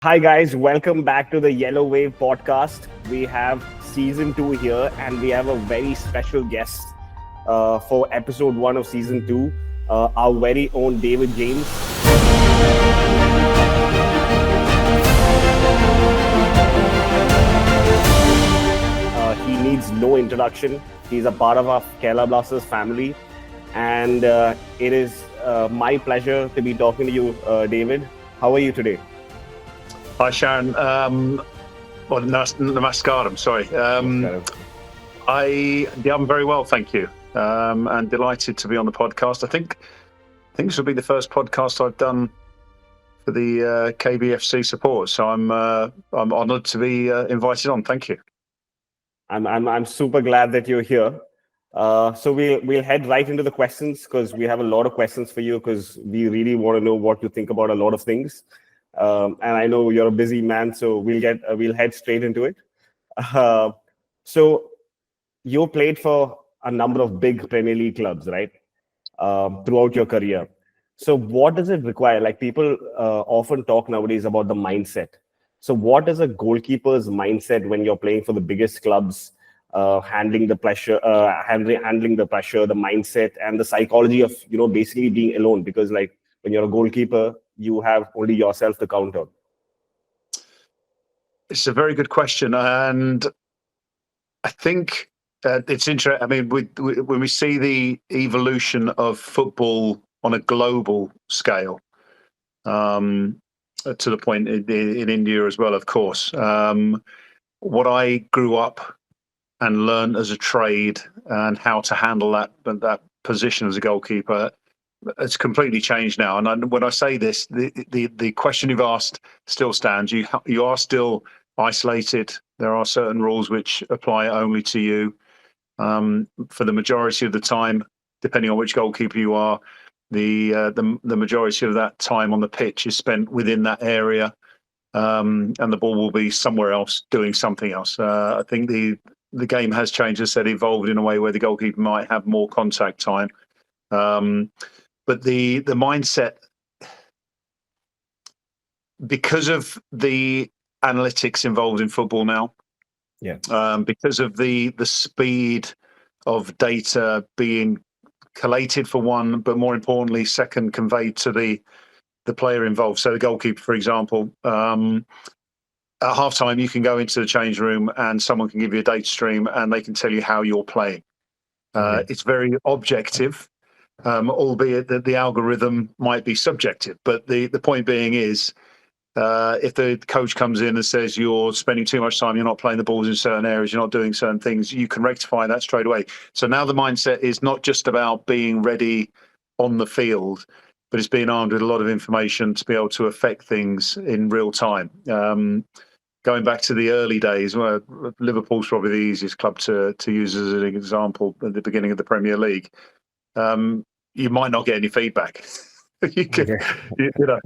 Hi, guys. Welcome back to the Yellow Wave podcast. We have season 2 here, and we have a very special guest for episode 1 of season 2, our very own David James. He needs no introduction. He's a part of our Kerala Blasters family, and it is my pleasure to be talking to you, David. How are you today? Hi, Sharon. Namaskaram, sorry. I'm very well, thank you. And delighted to be on the podcast. I think this will be the first podcast I've done for the KBFC support. So I'm honoured to be invited on. Thank you. I'm super glad that you're here. So we'll head right into the questions because we have a lot of questions for you because we really want to know what you think about a lot of things. And I know you're a busy man, so we'll head straight into it. So you played for a number of big Premier League clubs, right? Throughout your career. So what does it require? Like people often talk nowadays about the mindset. So what is a goalkeeper's mindset when you're playing for the biggest clubs, handling the pressure, handling the pressure, the mindset, and the psychology of basically being alone? Because like when you're a goalkeeper, you have only yourself to count on. It's a very good question, and I think it's interesting. I mean, when we see the evolution of football on a global scale, to the point in India as well, of course. What I grew up and learned as a trade and how to handle that position as a goalkeeper, it's completely changed now. And when I say this, the question you've asked still stands. You are still isolated. There are certain rules which apply only to you. For the majority of the time, depending on which goalkeeper you are, the majority of that time on the pitch is spent within that area, and the ball will be somewhere else doing something else. I think the game has changed, as I said, evolved in a way where the goalkeeper might have more contact time. But the mindset, because of the analytics involved in football now, because of the speed of data being collated for one, but more importantly, second, conveyed to the player involved. So the goalkeeper, for example, at halftime, you can go into the change room and someone can give you a data stream and they can tell you how you're playing. It's very objective. Albeit that the algorithm might be subjective. But the point being is, if the coach comes in and says you're spending too much time, you're not playing the balls in certain areas, you're not doing certain things, you can rectify that straight away. So now the mindset is not just about being ready on the field, but it's being armed with a lot of information to be able to affect things in real time. Going back to the early days, where Liverpool's probably the easiest club to use as an example at the beginning of the Premier League. You might not get any feedback. You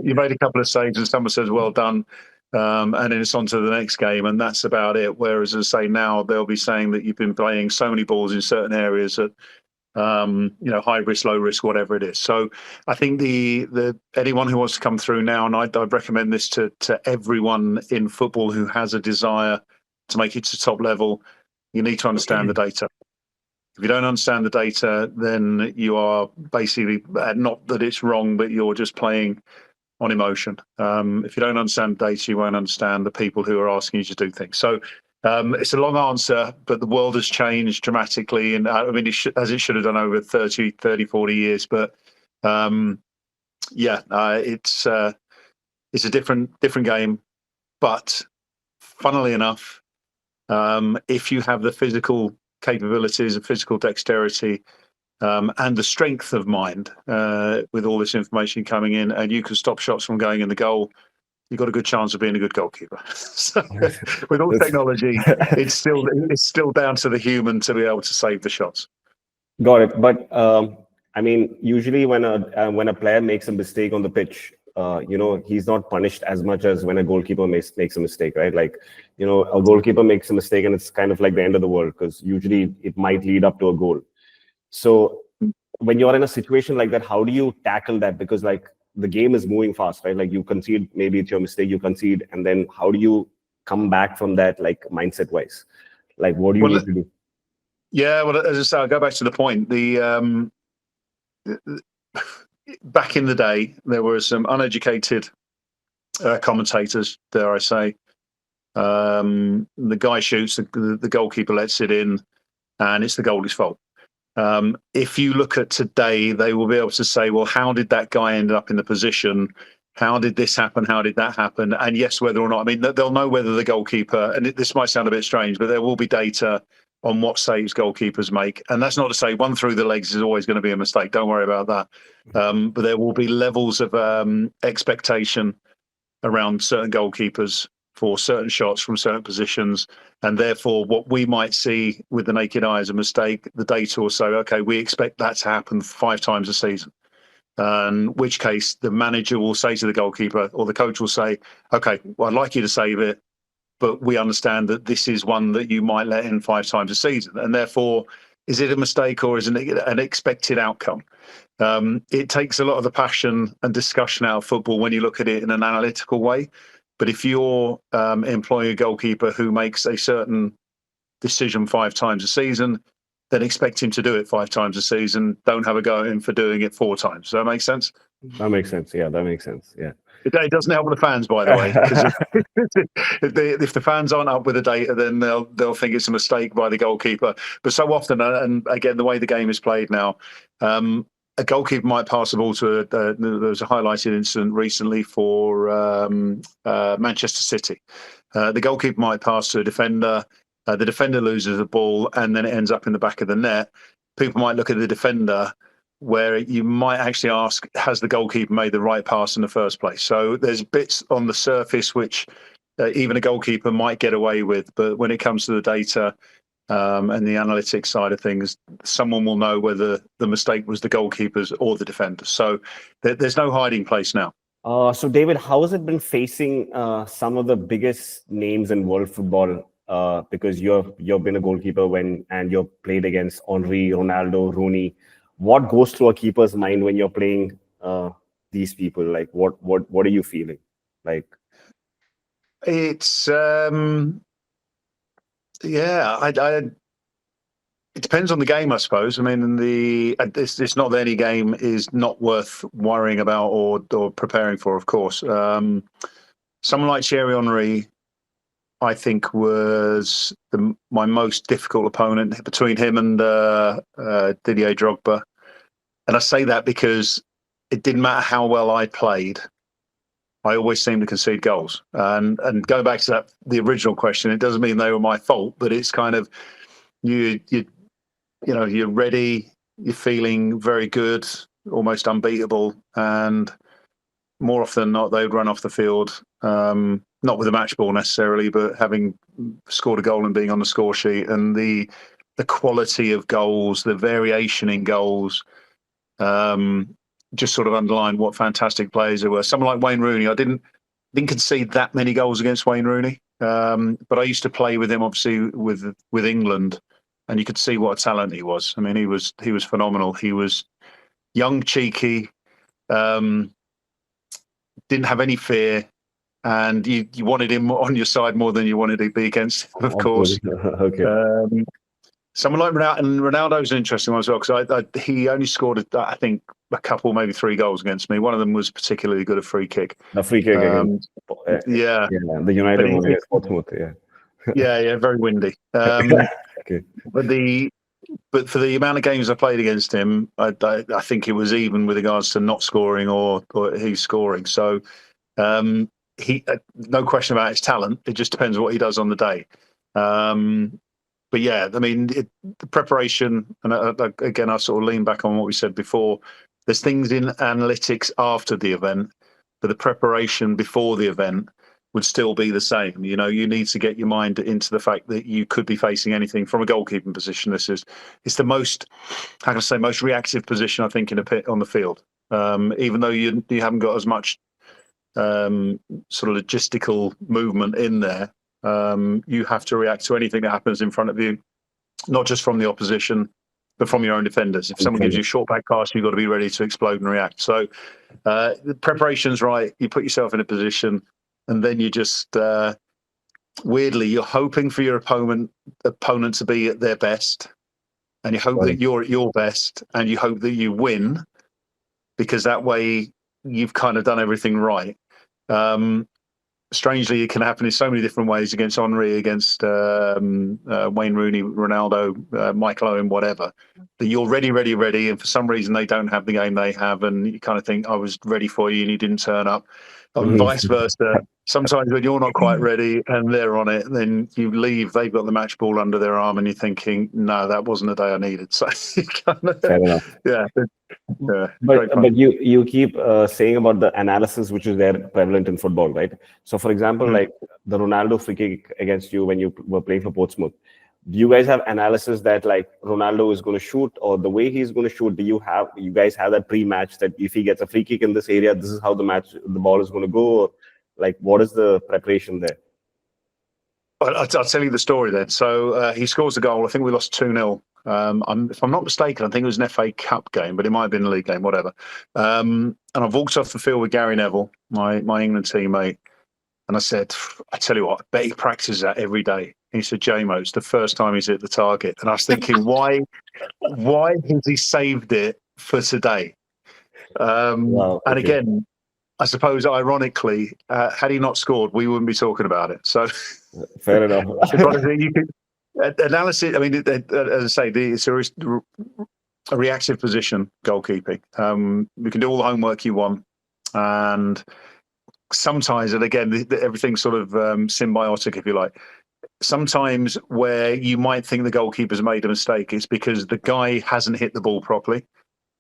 made a couple of saves and someone says, well done. And then it's on to the next game and that's about it. Whereas, as I say, now they'll be saying that you've been playing so many balls in certain areas at, high risk, low risk, whatever it is. So I think the anyone who wants to come through now, and I'd recommend this to everyone in football who has a desire to make it to top level, you need to understand the data. If you don't understand the data, then you are basically, not that it's wrong, but you're just playing on emotion. If you don't understand the data, you won't understand the people who are asking you to do things. So it's a long answer, but the world has changed dramatically. And I mean, as it should have done over 30, 40 years. But it's a different game. But funnily enough, if you have the physical capabilities of physical dexterity and the strength of mind with all this information coming in, and you can stop shots from going in the goal, you've got a good chance of being a good goalkeeper. So, with all technology, it's still down to the human to be able to save the shots. Got it. But I mean, usually when a player makes a mistake on the pitch, he's not punished as much as when a goalkeeper makes a mistake, right? Like, a goalkeeper makes a mistake and it's kind of like the end of the world because usually it might lead up to a goal. So when you're in a situation like that, how do you tackle that? Because like the game is moving fast, right? Like you concede, maybe it's your mistake, you concede, and then how do you come back from that, like mindset wise? Like what do you need to do? Yeah, well, as I say, I'll go back to the point. Back in the day, there were some uneducated commentators, dare I say. The guy shoots, the goalkeeper lets it in, and it's the goalie's fault. If you look at today, they will be able to say, well, how did that guy end up in the position? How did this happen? How did that happen? And yes, whether or not, I mean, they'll know whether the goalkeeper, and this might sound a bit strange, but there will be data on what saves goalkeepers make. And that's not to say one through the legs is always going to be a mistake. Don't worry about that. But there will be levels of expectation around certain goalkeepers for certain shots from certain positions. And therefore, what we might see with the naked eye as a mistake, the data will say, okay, we expect that to happen 5 times a season. In which case, the manager will say to the goalkeeper, or the coach will say, okay, well, I'd like you to save it, but we understand that this is one that you might let in 5 times a season. And therefore, is it a mistake or is it an expected outcome? It takes a lot of the passion and discussion out of football when you look at it in an analytical way. But if you're employing a goalkeeper who makes a certain decision 5 times a season, then expect him to do it 5 times a season. Don't have a go at him for doing it 4 times. Does that make sense? That makes sense. Yeah, that makes sense. Yeah. It doesn't help the fans, by the way, because if the fans aren't up with the data, then they'll think it's a mistake by the goalkeeper. But so often, and again, the way the game is played now, a goalkeeper might pass the ball to there was a highlighted incident recently for Manchester City. The goalkeeper might pass to a defender. The defender loses the ball, and then it ends up in the back of the net. People might look at the defender, where you might actually ask, has the goalkeeper made the right pass in the first place? So there's bits on the surface which even a goalkeeper might get away with, but when it comes to the data and the analytics side of things, someone will know whether the mistake was the goalkeeper's or the defender's. So there's no hiding place now. So David, how has it been facing some of the biggest names in world football? Because you've been a goalkeeper and you've played against Henry, Ronaldo, Rooney. What goes through a keeper's mind when you're playing these people? Like, what are you feeling? Like, it's it depends on the game, I suppose. I mean, it's not that any game is not worth worrying about or preparing for. Of course, someone like Thierry Henry, I think, was my most difficult opponent between him and Didier Drogba. And I say that because it didn't matter how well I played, I always seemed to concede goals. And going back to the original question, it doesn't mean they were my fault, but it's kind of you're ready, you're feeling very good, almost unbeatable, and more often than not, they'd run off the field. Not with a match ball necessarily, but having scored a goal and being on the score sheet, and the quality of goals, the variation in goals, just sort of underlined what fantastic players they were. Someone like Wayne Rooney, I didn't concede that many goals against Wayne Rooney, but I used to play with him, obviously with England, and you could see what a talent he was. I mean, he was phenomenal. He was young, cheeky, didn't have any fear. And you wanted him on your side more than you wanted to be against him, of course. Okay. Someone like Ronaldo, and Ronaldo's an interesting one as well, because he only scored, I think, a couple, maybe 3 goals against me. One of them was particularly good, a free kick. A free kick against, yeah, the United one against Portsmouth. Yeah, very windy. Okay. But for the amount of games I played against him, I think it was even with regards to not scoring or he's scoring. So. He no question about his talent. It just depends what he does on the day. But yeah, I mean, the preparation, and again, I sort of lean back on what we said before. There's things in analytics after the event, but the preparation before the event would still be the same. You know, you need to get your mind into the fact that you could be facing anything from a goalkeeping position. It's the most, how can I say, most reactive position, I think, in a pit on the field. Even though you haven't got as much sort of logistical movement in there, you have to react to anything that happens in front of you, not just from the opposition, but from your own defenders. If someone gives you a short back pass, you've got to be ready to explode and react. So the preparation's right. You put yourself in a position, and then you just weirdly, you're hoping for your opponent to be at their best, and you hope that you're at your best, and you hope that you win, because that way you've kind of done everything right. Strangely, it can happen in so many different ways against Henry, against Wayne Rooney, Ronaldo, Michael Owen, whatever. That you're ready, and for some reason they don't have the game they have, and you kind of think, I was ready for you and you didn't turn up. And vice versa. Sometimes when you're not quite ready and they're on it, then you leave, they've got the match ball under their arm and you're thinking, no, that wasn't the day I needed. So fair enough. Yeah. But you keep saying about the analysis which is there prevalent in football, right? So for example, like the Ronaldo free kick against you when you were playing for Portsmouth, do you guys have analysis that like Ronaldo is going to shoot, or the way he's going to shoot? Do you guys have that pre-match that if he gets a free kick in this area, this is how the ball is going to go? Or, like, what is the preparation there? I'll tell you the story then. So he scores a goal. I think we lost 2-0. If I'm not mistaken, I think it was an FA Cup game, but it might have been a league game, whatever. And I've walked off the field with Gary Neville, my England teammate, and I said, I tell you what, I bet he practices that every day. And he said, JMO, it's the first time he's hit the target. And I was thinking, why has he saved it for today? Wow, okay. And again, I suppose, ironically, had he not scored, we wouldn't be talking about it. So, fair enough. You could, analysis. I mean, as I say, it's a reactive position, goalkeeping. You can do all the homework you want, and sometimes, and again, everything's sort of symbiotic, if you like. Sometimes where you might think the goalkeeper's made a mistake, it's because the guy hasn't hit the ball properly.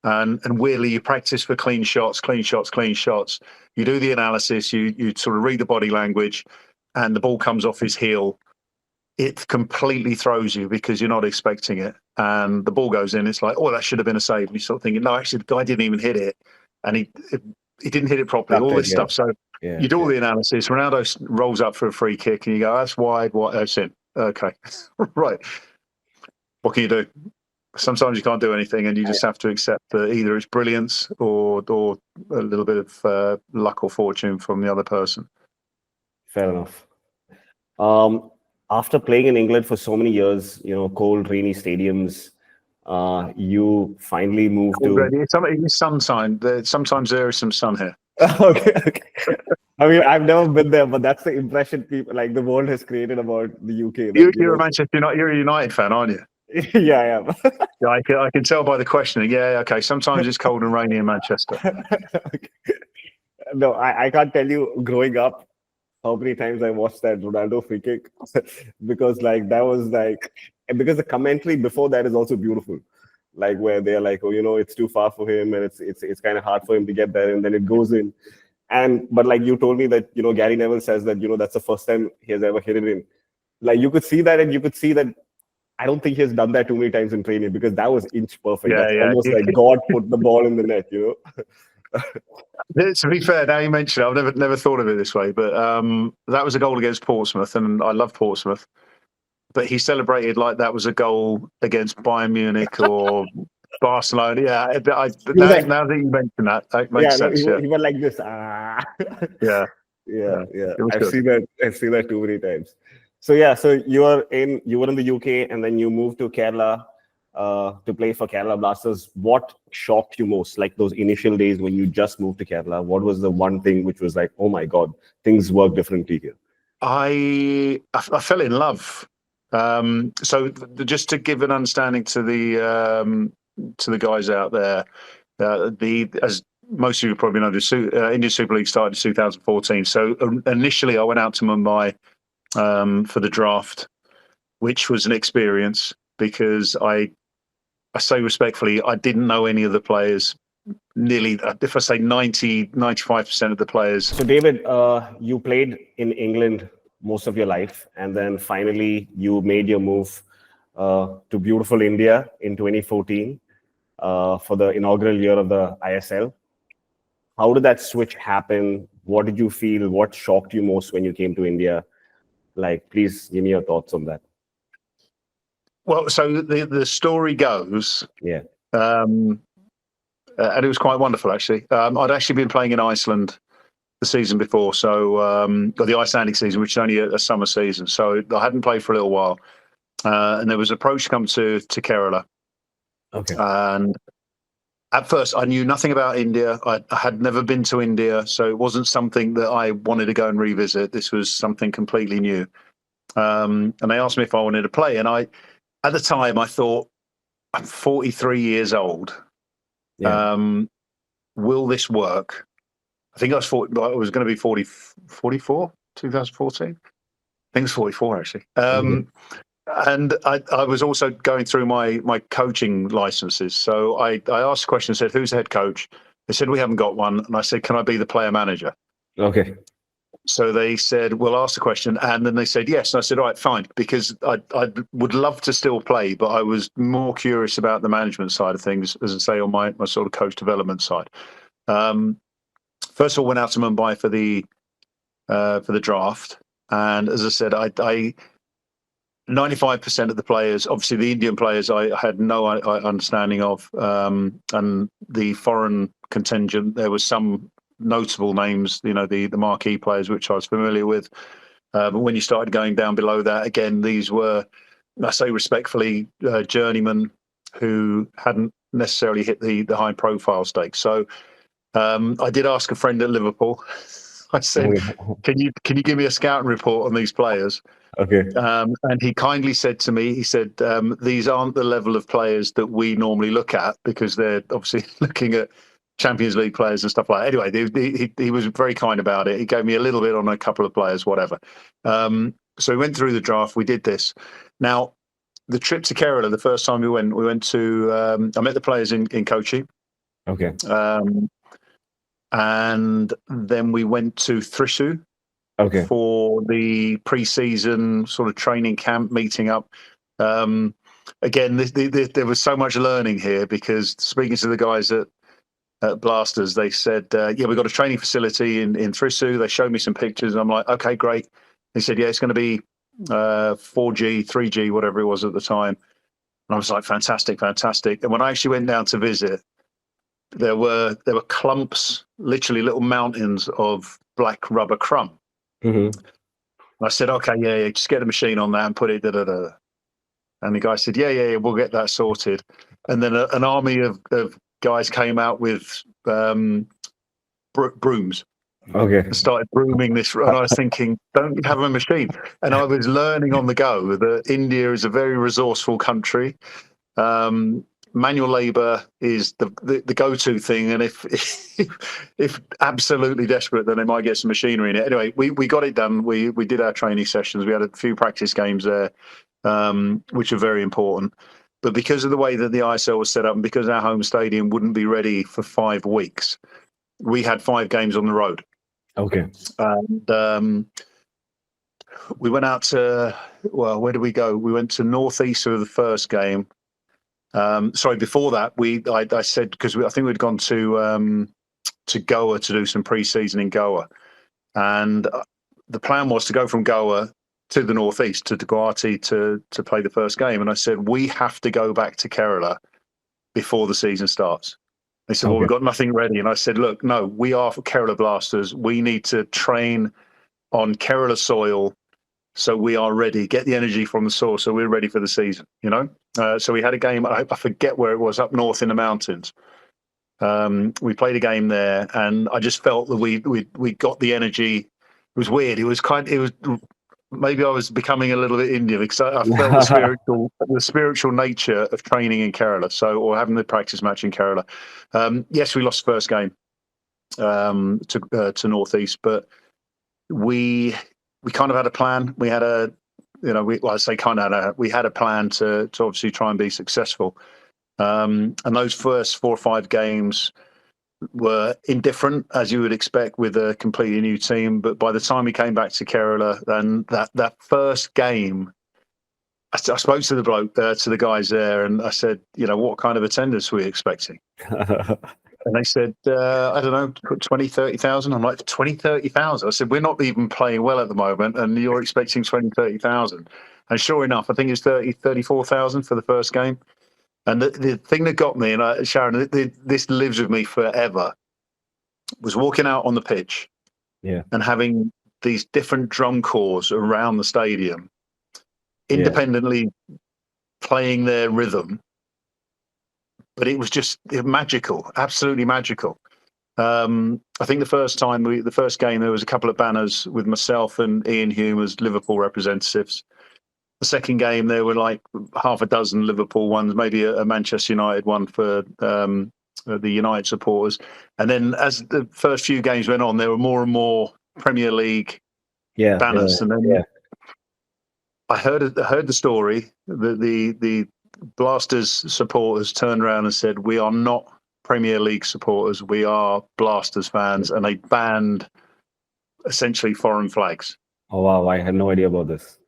And weirdly, you practice for clean shots. You do the analysis, you sort of read the body language, and the ball comes off his heel. It completely throws you because you're not expecting it. And the ball goes in, it's like, oh, that should have been a save. And you start thinking, no, actually, the guy didn't even hit it. And he didn't hit it properly, all this stuff. So you do all the analysis. Ronaldo rolls up for a free kick, and you go, that's wide, that's in. Okay, right. What can you do? Sometimes you can't do anything, and you just have to accept that either it's brilliance or a little bit of luck or fortune from the other person. Fair enough. After playing in England for so many years, cold, rainy stadiums, you finally moved to... It's sunshine. Sometimes there is some sun here. Okay. I mean, I've never been there, but that's the impression people, like the world has created about the UK. You're a Manchester United, you're a United fan, aren't you? Yeah, I am. Yeah, I can tell by the questioning. Yeah, okay. Sometimes it's cold and rainy in Manchester. Okay. No, I can't tell you growing up how many times I watched that Ronaldo free kick because because the commentary before that is also beautiful. Like where they're like, oh, it's too far for him and it's kind of hard for him to get there, and then it goes in. But like you told me that, Gary Neville says that, that's the first time he has ever hit it in. Like you could see that, and you could see that I don't think he has done that too many times in training because that was inch perfect. Yeah, That's almost like God put the ball in the net, To be fair, now you mention it, I've never thought of it this way, but that was a goal against Portsmouth, and I love Portsmouth. But he celebrated like that was a goal against Bayern Munich or Barcelona. Yeah, now that you mention that makes sense. He went like this. Yeah. I've seen that too many times. So you were in the UK, and then you moved to Kerala to play for Kerala Blasters. What shocked you most? Like those initial days when you just moved to Kerala, what was the one thing which was like, oh my God, things work differently here? I fell in love. So just to give an understanding to the guys out there, as most of you probably know, the Indian Super League started in 2014. So initially I went out to Mumbai for the draft, which was an experience because I say respectfully, I didn't know any of the players. Nearly, if I say 95% of the players. So David, you played in England most of your life, and then finally you made your move to beautiful India in 2014 for the inaugural year of the ISL. How did that switch happen? What did you feel? What shocked you most when you came to India? Like, please give me your thoughts on that. Well, so the story goes, Yeah. and it was quite wonderful actually. I'd actually been playing in Iceland the season before, so or the Icelandic season, which is only a summer season. So I hadn't played for a little while, and there was an approach to come to Kerala. Okay. And at first, I knew nothing about India. I had never been to India, so it wasn't something that I wanted to go and revisit. This was something completely new. And they asked me if I wanted to play, and at the time, I thought, I'm 43 years old. Yeah. Will this work? I think I was going to be 44, 2014. I think it's 44 actually. And I was also going through my coaching licenses. So I asked a question, said, who's the head coach? They said, we haven't got one. And I said, can I be the player manager? Okay. So they said, we'll ask the question. And then they said, yes. And I said, all right, fine. Because I would love to still play, but I was more curious about the management side of things, as I say, on my sort of coach development side. First of all, went out to Mumbai for the draft. And as I said, I 95% of the players, obviously the Indian players, I had no understanding of, and the foreign contingent, there was some notable names, the marquee players, which I was familiar with. But when you started going down below that, again, these were, I say respectfully, journeymen who hadn't necessarily hit the high profile stakes. So I did ask a friend at Liverpool. I said, can you give me a scouting report on these players? Okay. And he kindly said to me, he said, these aren't the level of players that we normally look at, because they're obviously looking at Champions League players and stuff like that. Anyway, he was very kind about it. He gave me a little bit on a couple of players, whatever. So we went through the draft. We did this. Now, the trip to Kerala, the first time we went to, I met the players in Kochi. Okay. And then we went to Thrissur. Okay. For the pre-season sort of training camp, meeting up. Again, there was so much learning here, because speaking to the guys at Blasters, they said, yeah, we've got a training facility in Thrissur. They showed me some pictures, and I'm like, okay, great. They said, yeah, it's going to be 4G, 3G, whatever it was at the time. And I was like, fantastic. And when I actually went down to visit, there were clumps, literally little mountains of black rubber crumb. Mm-hmm. I said, okay, yeah, just get a machine on that and put it, da-da-da. And the guy said, yeah, we'll get that sorted. And then an army of guys came out with brooms. Okay. And started brooming this. And I was thinking, don't you have a machine? And I was learning on the go that India is a very resourceful country. Manual labor is the go-to thing, and if absolutely desperate, then they might get some machinery in it. Anyway, we got it done. We did our training sessions. We had a few practice games there, which are very important. But because of the way that the ISL was set up, and because our home stadium wouldn't be ready for 5 weeks, we had 5 games on the road. Okay. And we went out to, well, where did we go? We went to Northeast for the first game. Sorry, before that, I said, because I think we'd gone to Goa to do some pre-season in Goa, and the plan was to go from Goa to the Northeast, to Guwahati, to play the first game. And I said, we have to go back to Kerala before the season starts. They said, well, we've got nothing ready. And I said, look, no, we are for Kerala Blasters. We need to train on Kerala soil, so we are ready, get the energy from the source, so we're ready for the season, So we had a game, I forget where it was, up north in the mountains. We played a game there, and I just felt that we got the energy. It was weird. It was maybe I was becoming a little bit Indian, because I felt the spiritual nature of training in Kerala, or having the practice match in Kerala. Yes, we lost the first game to Northeast, but we kind of had a plan. We had we had a plan to obviously try and be successful. And those first 4 or 5 games were indifferent, as you would expect with a completely new team. But by the time we came back to Kerala, then that first game, I spoke to the bloke, to the guys there, and I said, what kind of attendance were we expecting? And they said, I don't know, put 20, 30,000. I'm like, 20, 30,000? I said, we're not even playing well at the moment, and you're expecting 20, 30,000. And sure enough, I think it's 30, 34,000 for the first game. And the thing that got me, and Sharon, this lives with me forever, was walking out on the pitch and having these different drum corps around the stadium, independently playing their rhythm. But it was just magical, absolutely magical. I think the first game, there was a couple of banners with myself and Ian Hume as Liverpool representatives. The second game, there were like half a dozen Liverpool ones, maybe a Manchester United one for the United supporters. And then as the first few games went on, there were more and more Premier League banners. And then I heard the story that the Blasters supporters turned around and said, "We are not Premier League supporters. We are Blasters fans," and they banned essentially foreign flags. Oh wow! I had no idea about this.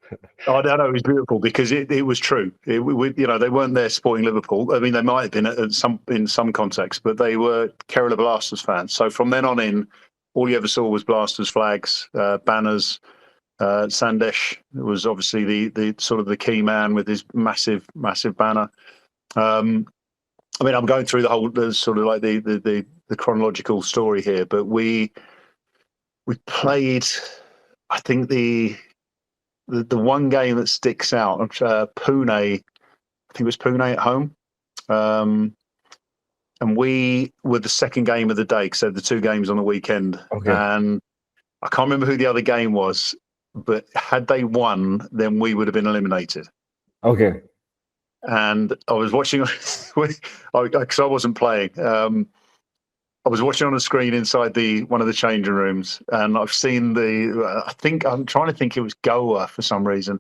I don't know. It was beautiful because it was true. They weren't there supporting Liverpool. I mean, they might have been in some context, but they were Kerala Blasters fans. So from then on in, all you ever saw was Blasters flags, banners. Sandesh was obviously the sort of the key man with his massive banner. I mean, I'm going through the sort of like the chronological story here, but we played, I think the one game that sticks out, Pune, I think it was Pune at home. And we were the second game of the day, because the two games on the weekend. Okay. And I can't remember who the other game was, but had they won, then we would have been eliminated. Okay. And I was watching, because I wasn't playing. I was watching on a screen inside one of the changing rooms, and I've seen I'm trying to think it was Goa for some reason.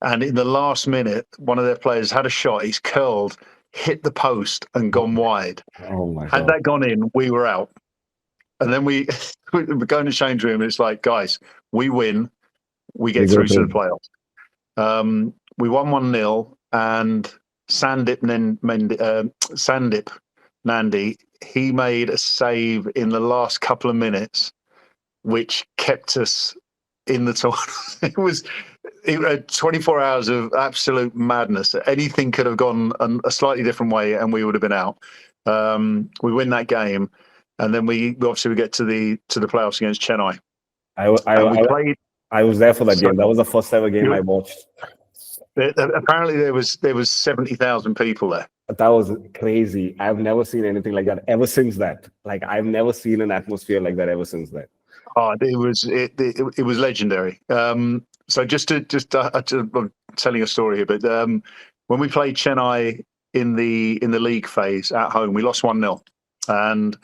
And in the last minute, one of their players had a shot. He's curled, hit the post, and gone wide. Oh my God. Had that gone in, we were out. And then we go in the change room, and it's like, guys, we win. We get through to the playoffs. We won 1-0, and Sandip Nandi, he made a save in the last couple of minutes, which kept us in the tournament. It was 24 hours of absolute madness. Anything could have gone a slightly different way, and we would have been out. We win that game, and then we obviously get to the playoffs against Chennai. I was there for that game. That was the first ever game I watched. Apparently, there was 70,000 people there. That was crazy. I've never seen anything like that ever since that. Like, I've never seen an atmosphere like that ever since that. Oh, it was legendary. So I'm telling a story here, but when we played Chennai in the league phase at home, we lost 1-0, and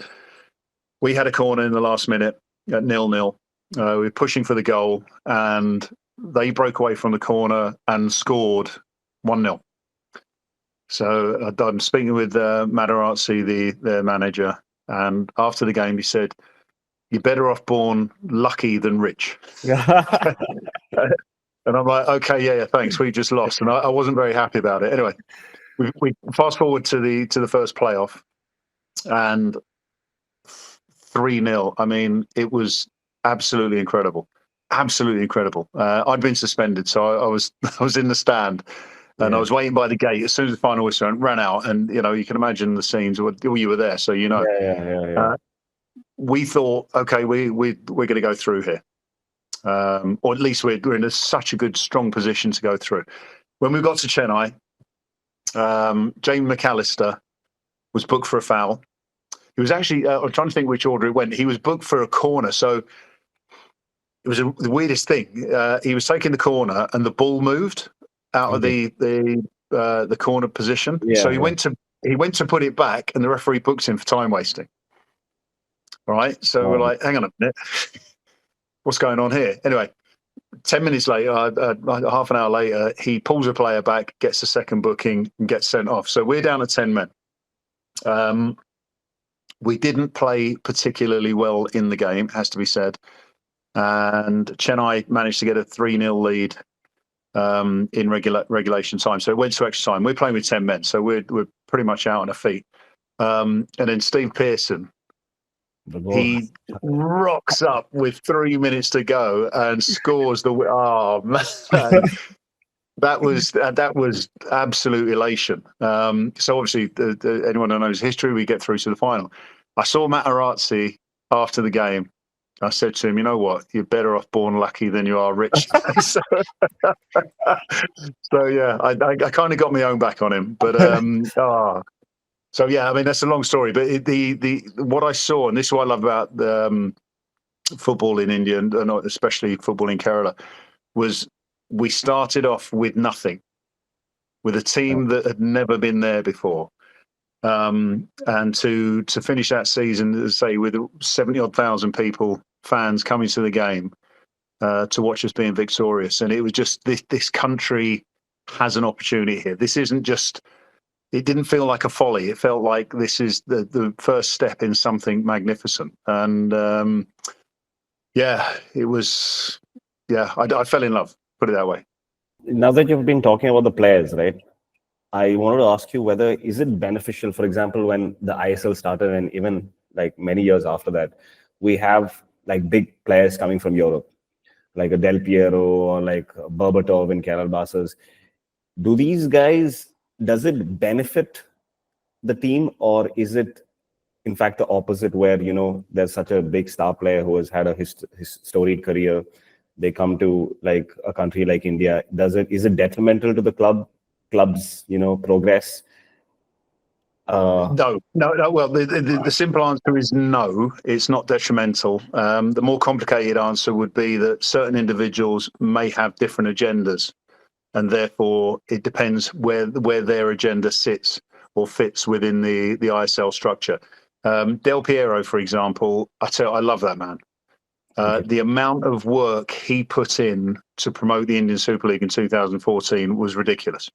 we had a corner in the last minute at 0-0. We were pushing for the goal, and they broke away from the corner and scored 1-0. So I'm speaking with Madarazzi, the manager, and after the game he said, "You're better off born lucky than rich." And I'm like, okay, yeah, thanks. We just lost, and I wasn't very happy about it. Anyway, we fast forward to the first playoff, and 3-0. I mean, it was absolutely incredible. Absolutely incredible. I'd been suspended, so I was in the stand, and I was waiting by the gate. As soon as the final whistle ran out, and you can imagine the scenes. You were there, so you know. Yeah. We thought, okay, we're going to go through here, or at least we're in such a good, strong position to go through. When we got to Chennai, Jamie McAllister was booked for a foul. He was actually, I'm trying to think which order it went. He was booked for a corner, so it was the weirdest thing. He was taking the corner, and the ball moved out of the corner position. So he went to put it back, and the referee booked him for time wasting. All right, so we're like, hang on a minute, what's going on here? Anyway, 10 minutes later, half an hour later, he pulls a player back, gets a second booking, and gets sent off. So we're down to 10 men. We didn't play particularly well in the game, has to be said. And Chennai managed to get a 3-0 lead in regulation time. So it went to extra time. We're playing with 10 men, so we're pretty much out on our feet. And then Steve Pearson, He rocks up with 3 minutes to go and scores the. Oh man, that was absolute elation. So obviously, anyone who knows history, we get through to the final. I saw Materazzi after the game. I said to him, "You know what? You're better off born lucky than you are rich." so yeah, I kind of got my own back on him, but So yeah, I mean that's a long story, but the what I saw, and this is what I love about football in India, and especially football in Kerala, was we started off with nothing, with a team that had never been there before, and to finish that season, say with 70,000 people, fans coming to the game to watch us being victorious, and it was just this country has an opportunity here. This isn't just. It didn't feel like a folly. It felt like this is the first step in something magnificent. And it was. Yeah, I fell in love. Put it that way. Now that you've been talking about the players, right? I wanted to ask you whether is it beneficial, for example, when the ISL started and even like many years after that, we have like big players coming from Europe, like a Del Piero or like Berbatov in Kerala Blasters. Do these guys, does it benefit the team, or is it in fact the opposite, where there's such a big star player who has had a his storied career, they come to like a country like India, is it detrimental to the club's progress? No. Well, the simple answer is no. It's not detrimental. The more complicated answer would be that certain individuals may have different agendas, and therefore it depends where their agenda sits or fits within the ISL structure. Del Piero, for example, I love that man. The amount of work he put in to promote the Indian Super League in 2014 was ridiculous.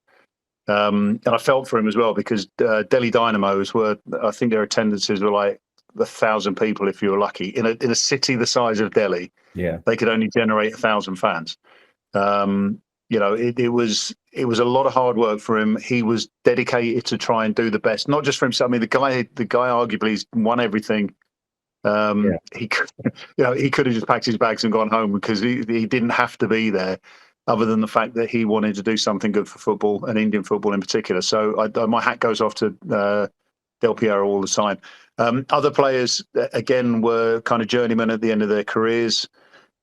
And I felt for him as well, because Delhi Dynamos I think their attendances were like 1,000 people if you were lucky. In a city the size of Delhi, they could only generate 1,000 fans. It was a lot of hard work for him. He was dedicated to try and do the best, not just for himself. I mean, the guy arguably has won everything. He could have just packed his bags and gone home, because he didn't have to be there, other than the fact that he wanted to do something good for football, and Indian football in particular. So my hat goes off to Del Piero all the time. Other players, again, were kind of journeymen at the end of their careers.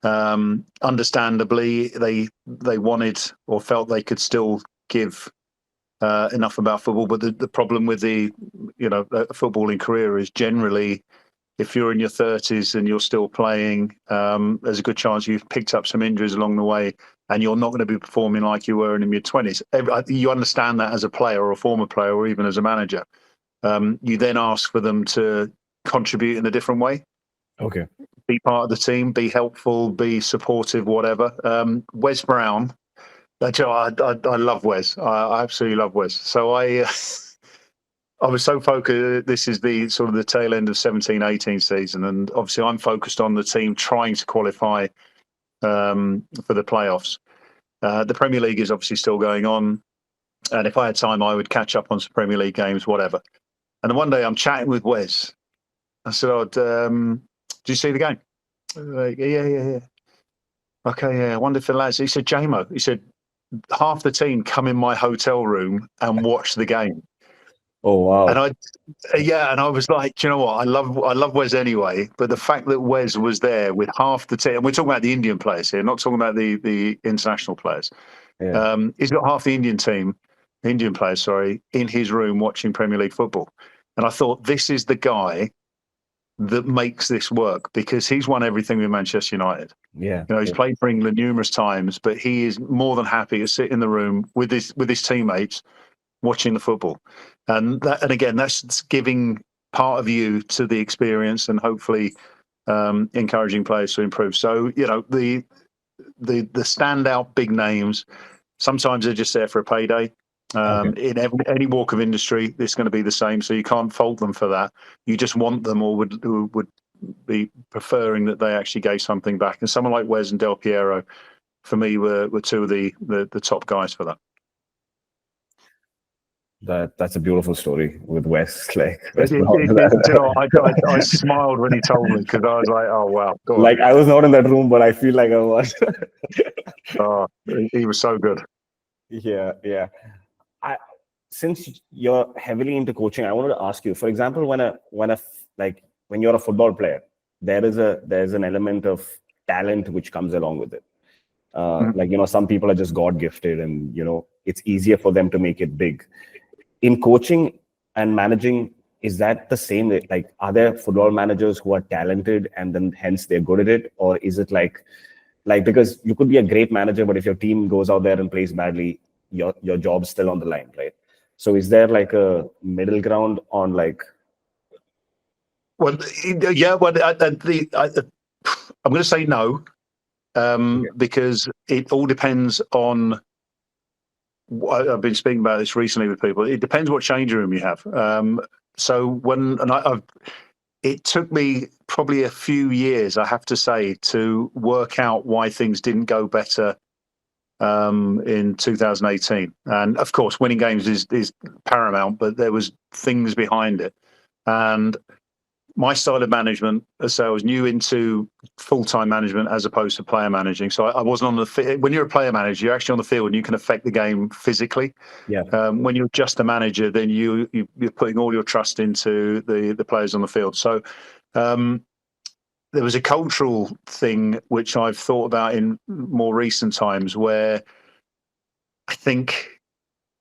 Understandably, they wanted or felt they could still give enough about football. But the problem with the footballing career is generally, if you're in your 30s and you're still playing, there's a good chance you've picked up some injuries along the way, and you're not going to be performing like you were in the mid-20s. You understand that as a player or a former player or even as a manager. You then ask for them to contribute in a different way. Okay. Be part of the team, be helpful, be supportive, whatever. Wes Brown, I love Wes. I absolutely love Wes. So I was so focused. This is the sort of the tail end of 17-18 season, and obviously I'm focused on the team trying to qualify for the playoffs. The Premier League is obviously still going on, and if I had time, I would catch up on some Premier League games, whatever. And then one day I'm chatting with Wes. I said, "Did you see the game?" Like, yeah. Okay, yeah. I wonder if the lads. He said, "JMO," he said, "half the team come in my hotel room and watch the game." Oh wow! And I was like, do you know what? I love Wes anyway, but the fact that Wes was there with half the team, and we're talking about the Indian players here, not talking about the international players. Yeah. He's got half the Indian players, sorry, in his room watching Premier League football, and I thought, this is the guy that makes this work, because he's won everything with Manchester United. Yeah, he's played for England numerous times, but he is more than happy to sit in the room with his teammates watching the football. And again, that's giving part of you to the experience, and hopefully encouraging players to improve. So the standout big names, sometimes they're just there for a payday. In any walk of industry, it's going to be the same. So you can't fault them for that. You just want them, or would be preferring that they actually gave something back. And someone like Wes and Del Piero, for me, were two of the top guys for that. That's a beautiful story with Wes. Like, You know, I smiled when he told me because I was like, "Oh wow!" Like I was not in that room, but I feel like I was. Oh, he was so good. Yeah, yeah. Since you're heavily into coaching, I wanted to ask you. For example, when you're a football player, there's an element of talent which comes along with it. Like, some people are just God gifted, and it's easier for them to make it big. In coaching and managing, is that the same? Like, are there football managers who are talented and then hence they're good at it, or is it like because you could be a great manager, but if your team goes out there and plays badly, your job's still on the line, right? So is there like a middle ground on like? Well, yeah. Well, I'm going to say no, because it all depends on. I've been speaking about this recently with people. It depends what change room you have. It took me probably a few years, I have to say, to work out why things didn't go better in 2018. And of course, winning games is paramount, but there was things behind it. And my style of management, so I was new into full-time management as opposed to player managing. So I wasn't on the field. When you're a player manager, you're actually on the field and you can affect the game physically. Yeah. When you're just a manager, then you're putting all your trust into the players on the field. So there was a cultural thing which I've thought about in more recent times where I think,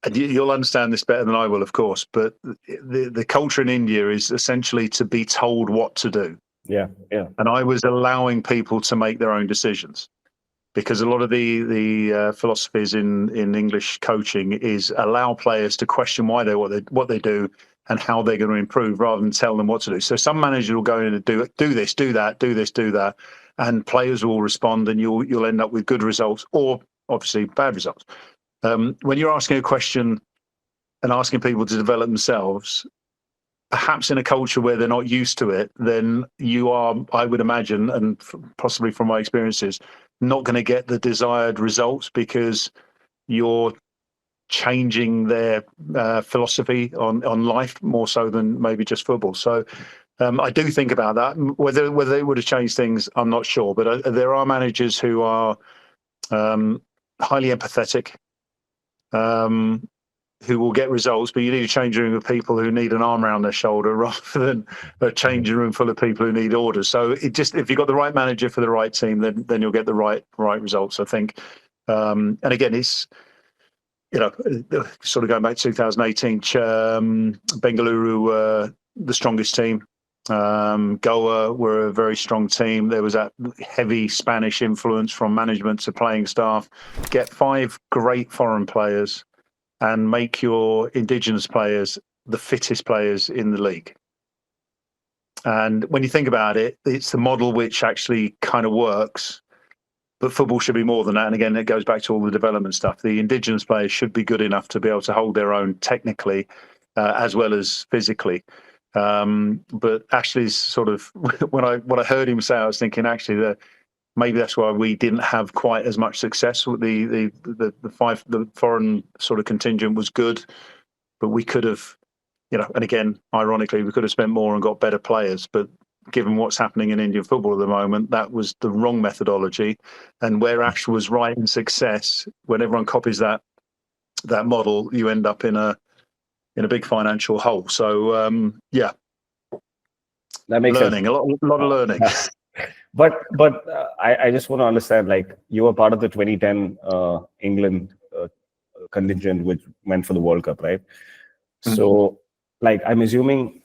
and you'll understand this better than I will, of course, but the culture in India is essentially to be told what to do. Yeah, yeah. And I was allowing people to make their own decisions, because a lot of the philosophies in English coaching is allow players to question why what they do and how they're going to improve, rather than tell them what to do. So some managers will go in and do this, do that, do this, do that, and players will respond, and you'll end up with good results or obviously bad results. When you're asking a question and asking people to develop themselves, perhaps in a culture where they're not used to it, then you are, I would imagine, and possibly from my experiences, not going to get the desired results because you're changing their philosophy on life more so than maybe just football. So I do think about that. Whether it would have changed things, I'm not sure. But there are managers who are highly empathetic, who will get results, but you need a changing room of people who need an arm around their shoulder rather than a changing room full of people who need orders. So if you've got the right manager for the right team, then you'll get the right results, I think. And again, it's, sort of going back to 2018, Bengaluru were the strongest team. Goa were a very strong team. There was that heavy Spanish influence from management to playing staff. Get 5 great foreign players and make your indigenous players the fittest players in the league. And when you think about it, it's the model which actually kind of works. But football should be more than that. And again, it goes back to all the development stuff. The indigenous players should be good enough to be able to hold their own technically, as well as physically. But Ashley's sort of, when I heard him say, I was thinking actually that maybe that's why we didn't have quite as much success. The foreign sort of contingent was good, but we could have, and again, ironically, we could have spent more and got better players. But given what's happening in Indian football at the moment, that was the wrong methodology. And where Ash was right in success, when everyone copies that model, you end up in a big financial hole. So yeah, that makes learning sense. A lot of learning. But I just want to understand, like, you were part of the 2010 England contingent which went for the World Cup, right? Mm-hmm. So, like, I'm assuming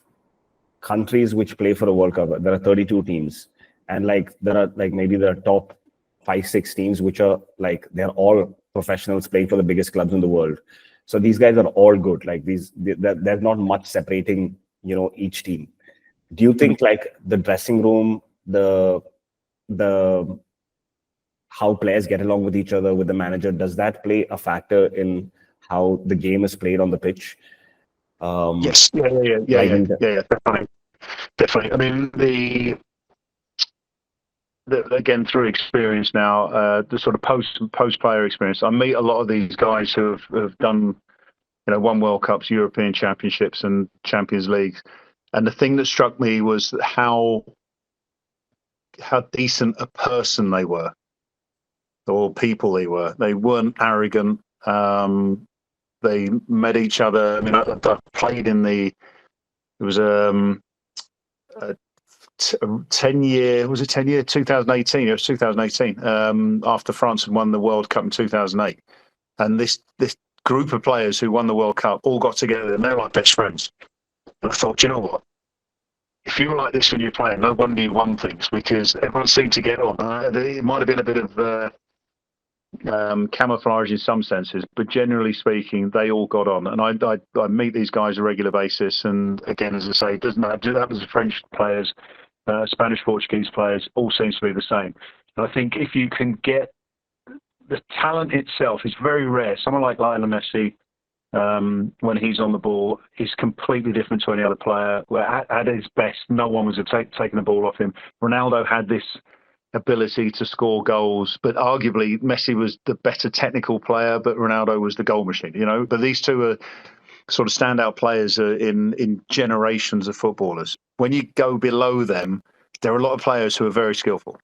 countries which play for a World Cup, there are 32 teams, and like there are like maybe the top 5-6 teams which are like they're all professionals playing for the biggest clubs in the world. So these guys are all good. Like there's not much separating, each team. Do you think like the dressing room, the how players get along with each other, with the manager, does that play a factor in how the game is played on the pitch? Yes. Yeah. Definitely. I mean, again, through experience now, the sort of post player experience, I meet a lot of these guys who have done won World Cups, European Championships, and Champions Leagues. And the thing that struck me was how decent a person they were, or people they were. They weren't arrogant. They met each other. I mean, I played in it was a 10-year, 2018? It was 2018, after France had won the World Cup in 2008. And this group of players who won the World Cup all got together and they're like best friends. And I thought, you know what? If you were like this when you're playing, no wonder you won things, because everyone seemed to get on. It might have been a bit of camouflage in some senses, but generally speaking, they all got on. And I meet these guys on a regular basis. And again, as I say, it doesn't matter. That was the French players, Spanish, Portuguese players, all seems to be the same. And I think if you can get the talent itself, is very rare. Someone like Lionel Messi, when he's on the ball, is completely different to any other player. At his best, no one was taking the ball off him. Ronaldo had this ability to score goals, but arguably Messi was the better technical player, but Ronaldo was the goal machine, But these two are sort of standout players in generations of footballers. When you go below them, there are a lot of players who are very skillful.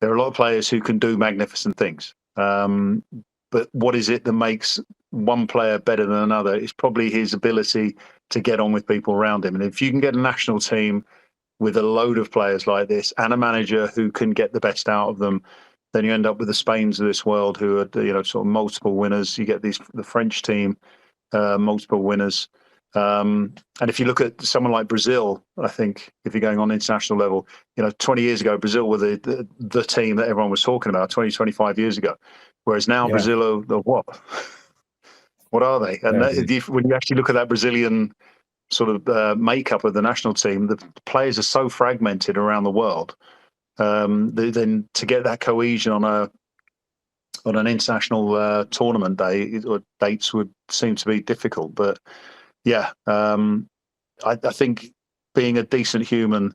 There are a lot of players who can do magnificent things. But what is it that makes one player better than another? It's probably his ability to get on with people around him. And if you can get a national team with a load of players like this and a manager who can get the best out of them, then you end up with the Spains of this world who are, sort of multiple winners. You get the French team, multiple winners. And if you look at someone like Brazil, I think if you're going on international level, 20 years ago, Brazil were the team that everyone was talking about 20, 25 years ago. Whereas now Brazil are what? What are they? And when you actually look at that Brazilian sort of makeup of the national team, the players are so fragmented around the world. Then to get that cohesion on an international tournament day or dates would seem to be difficult. But yeah, I think being a decent human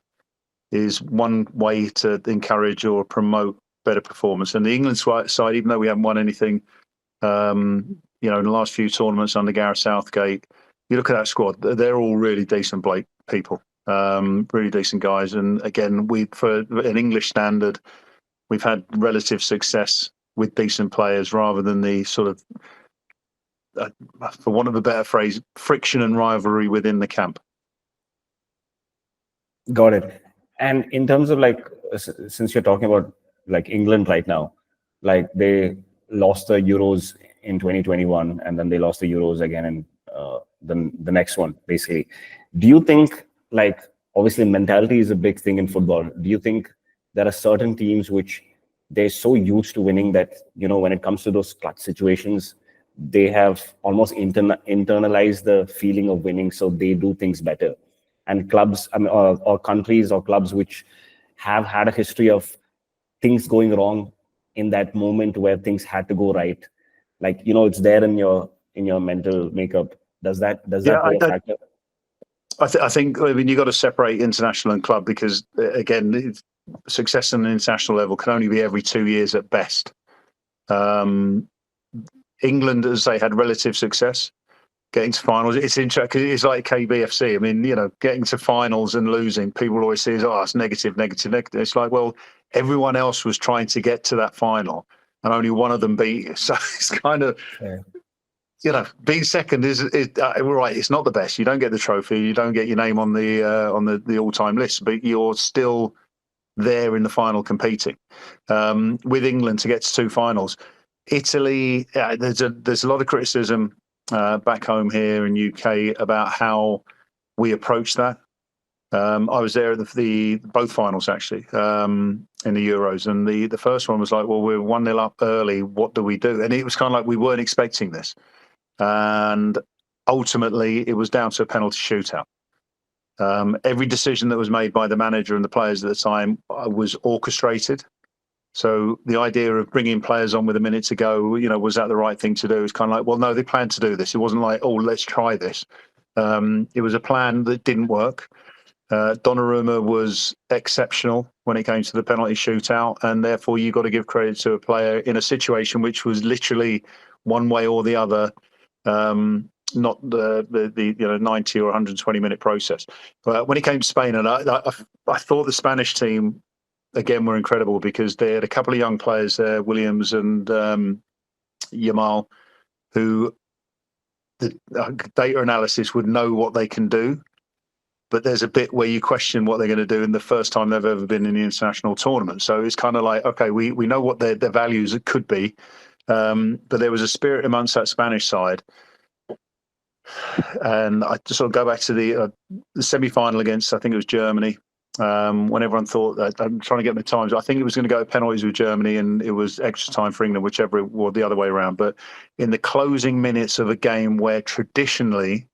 is one way to encourage or promote better performance. And the England side, even though we haven't won anything, in the last few tournaments under Gareth Southgate, you look at that squad, they're all really decent people, really decent guys. And again, for an English standard, we've had relative success with decent players rather than the sort of, for want of a better phrase, friction and rivalry within the camp. Got it. And in terms of since you're talking about England right now, they lost the Euros in 2021 and then they lost the Euros again in the next one, basically. Do you think, obviously mentality is a big thing in football. Do you think there are certain teams which they're so used to winning that, when it comes to those clutch situations, they have almost internalized the feeling of winning, so they do things better? And clubs, or countries or clubs which have had a history of things going wrong in that moment where things had to go right, it's there in your mental makeup. Does that play a factor? I think you've got to separate international and club, because again, success on an international level can only be every 2 years at best. England, as they had relative success getting to finals. It's interesting. It's like KBFC. I mean, getting to finals and losing, people always say, "Oh, it's negative." It's like, well, everyone else was trying to get to that final, and only one of them beat you. So it's kind of, being second is right. It's not the best. You don't get the trophy. You don't get your name on the all-time list, but you're still there in the final competing. With England to get to 2 finals, Italy. There's a lot of criticism back home here in UK about how we approach that. I was there at both finals actually, in the Euros, and the first one was like, well, we're 1-0 up early. What do we do? And it was kind of like we weren't expecting this, and ultimately it was down to a penalty shootout. Every decision that was made by the manager and the players at the time was orchestrated. So the idea of bringing players on with a minute to go, was that the right thing to do? It's kind of like, well, no, they planned to do this. It wasn't like, oh, let's try this. It was a plan that didn't work. Donnarumma was exceptional when it came to the penalty shootout, and therefore you got to give credit to a player in a situation which was literally one way or the other. not the 90 or 120 minute process. But when it came to Spain, and I thought the Spanish team again were incredible because they had a couple of young players there, Williams and Yamal, who the data analysis would know what they can do. But there's a bit where you question what they're going to do in the first time they've ever been in the international tournament. So it's kind of like, okay, we know what their values could be. But there was a spirit amongst that Spanish side. And I just sort of go back to the semi-final against, I think it was Germany, when everyone thought that, I'm trying to get the times, I think it was going to go penalties with Germany and it was extra time for England, whichever it was, the other way around. But in the closing minutes of a game where traditionally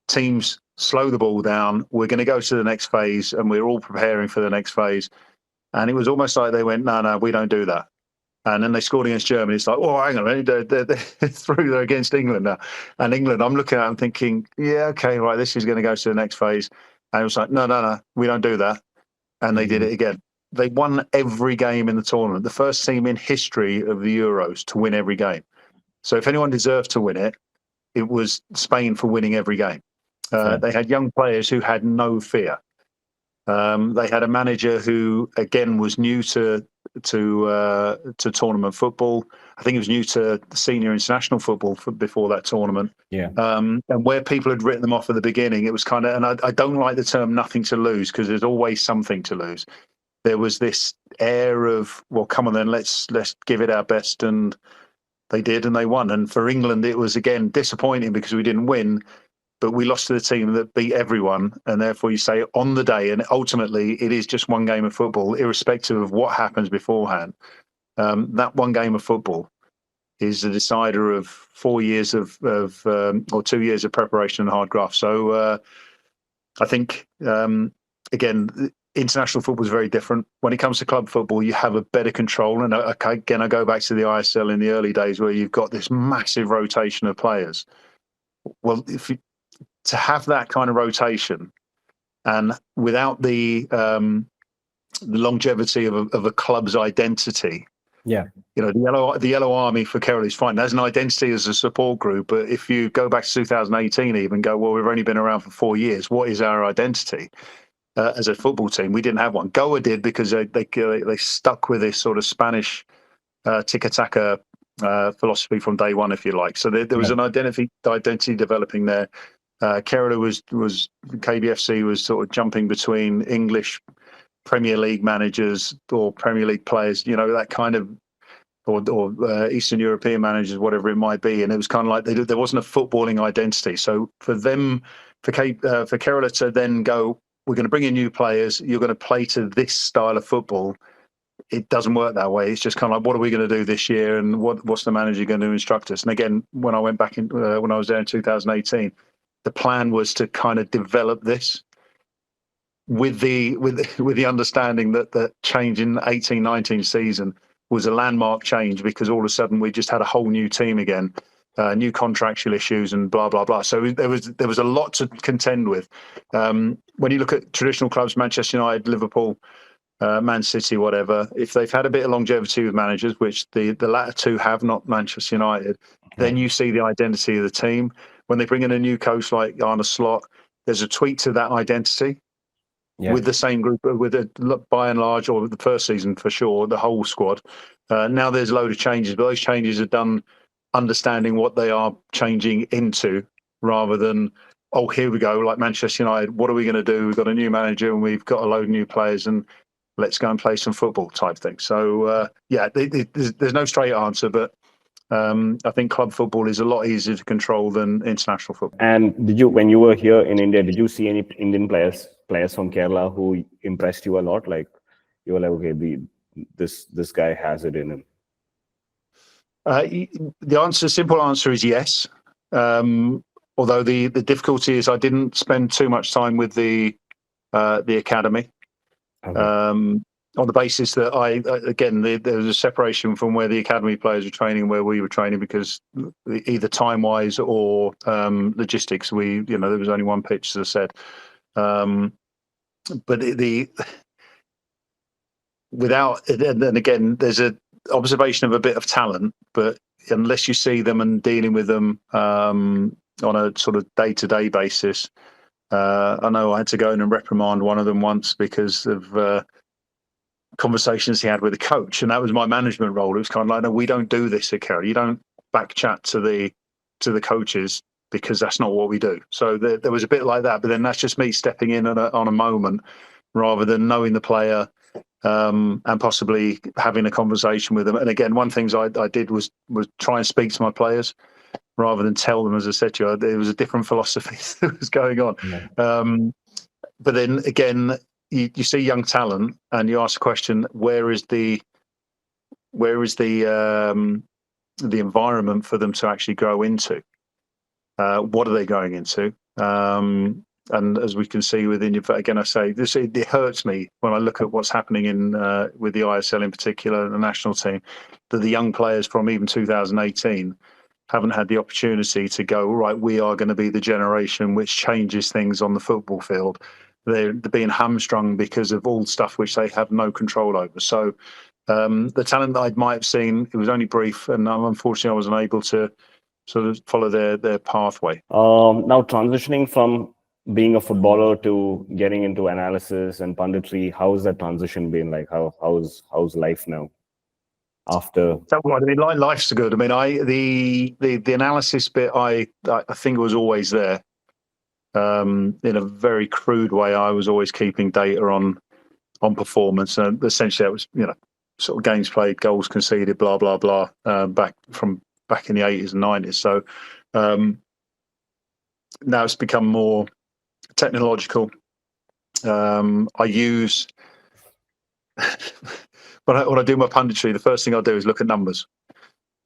teams slow the ball down, we're going to go to the next phase and we're all preparing for the next phase. And it was almost like they went, no, we don't do that. And then they scored against Germany. It's like, oh, hang on a minute, they're through there against England now. And England, I'm looking at them thinking, yeah, okay, right, this is going to go to the next phase. And it was like, no, we don't do that. And they did it again. They won every game in the tournament. The first team in history of the Euros to win every game. So if anyone deserved to win it, it was Spain for winning every game. They had young players who had no fear. They had a manager who, again, was new to tournament football. I think he was new to senior international football before that tournament. Yeah. And where people had written them off at the beginning, it was kind of, and I don't like the term "nothing to lose" because there's always something to lose. There was this air of, well, come on then, let's give it our best, and they did, and they won. And for England, it was again disappointing because we didn't win. But we lost to the team that beat everyone. And therefore you say on the day, and ultimately it is just one game of football, irrespective of what happens beforehand. That one game of football is the decider of 4 years or 2 years of preparation and hard graft. So I think, again, international football is very different. When it comes to club football, you have a better control. And again, I go back to the ISL in the early days where you've got this massive rotation of players. Well, to have that kind of rotation and without the longevity of a club's identity, the Yellow Army for Kerala is fine. There's an identity as a support group, but if you go back to 2018, even go, well, we've only been around for 4 years. What is our identity as a football team? We didn't have one. Goa did because they stuck with this sort of Spanish tiki-taka philosophy from day one, if you like. So there was an identity developing there. Kerala was KBFC was sort of jumping between English Premier League managers or Premier League players, that kind of, or Eastern European managers, whatever it might be. And it was kind of like there wasn't a footballing identity. So for them, for Kerala to then go, we're going to bring in new players, you're going to play to this style of football. It doesn't work that way. It's just kind of like, what are we going to do this year, and what's the manager going to instruct us? And again, when I went back in, when I was there in 2018. The plan was to kind of develop this with the understanding that the change in 18-19 season was a landmark change because all of a sudden we just had a whole new team again, new contractual issues and blah blah blah. So there was a lot to contend with. When you look at traditional clubs, Manchester United, Liverpool, Man City, whatever, if they've had a bit of longevity with managers, which the latter two have, not Manchester United, then you see the identity of the team. When they bring in a new coach like Arne Slot, there's a tweak to that identity with the same group, by and large, or the first season for sure, the whole squad. Now there's a load of changes, but those changes are done understanding what they are changing into rather than, oh, here we go, like Manchester United, what are we going to do? We've got a new manager and we've got a load of new players and let's go and play some football type thing. So, there's no straight answer, but I think club football is a lot easier to control than international football. And when you were here in India, did you see any Indian players from Kerala who impressed you a lot? Like you were like, okay, this guy has it in him. The simple answer is yes. Although the difficulty is I didn't spend too much time with the academy. Okay. On the basis that there was a separation from where the academy players were training, where we were training, because either time-wise or logistics, there was only one pitch, as I said. But and again, there's an observation of a bit of talent, but unless you see them and dealing with them on a sort of day-to-day basis. I know I had to go in and reprimand one of them once because of conversations he had with the coach, and that was my management role. It was kind of like, no, we don't do this at Kerry. You don't back chat to the coaches because that's not what we do. So there was a bit like that, but then that's just me stepping in on a moment rather than knowing the player and possibly having a conversation with them. And again, one thing I did was try and speak to my players rather than tell them. As I said to you, there was a different philosophy that was going on. Yeah. But then again, you see young talent and you ask the question, where is the environment for them to actually grow into? What are they going into? And as we can see within your, again, I say this, it hurts me when I look at what's happening in with the ISL in particular, the national team, that the young players from even 2018 haven't had the opportunity to go, all right, we are going to be the generation which changes things on the football field. They're being hamstrung because of all stuff which they have no control over. So the talent that I might have seen, it was only brief, and unfortunately I wasn't able to sort of follow their pathway. Now transitioning from being a footballer to getting into analysis and punditry, how's that transition been? Like how's life now? After life's good. I mean, the analysis bit, I think it was always there. In a very crude way, I was always keeping data on performance, and essentially that was, sort of games played, goals conceded, blah blah blah, back in the 80s and 90s. So now it's become more technological. I use when I do my punditry, the first thing I do is look at numbers.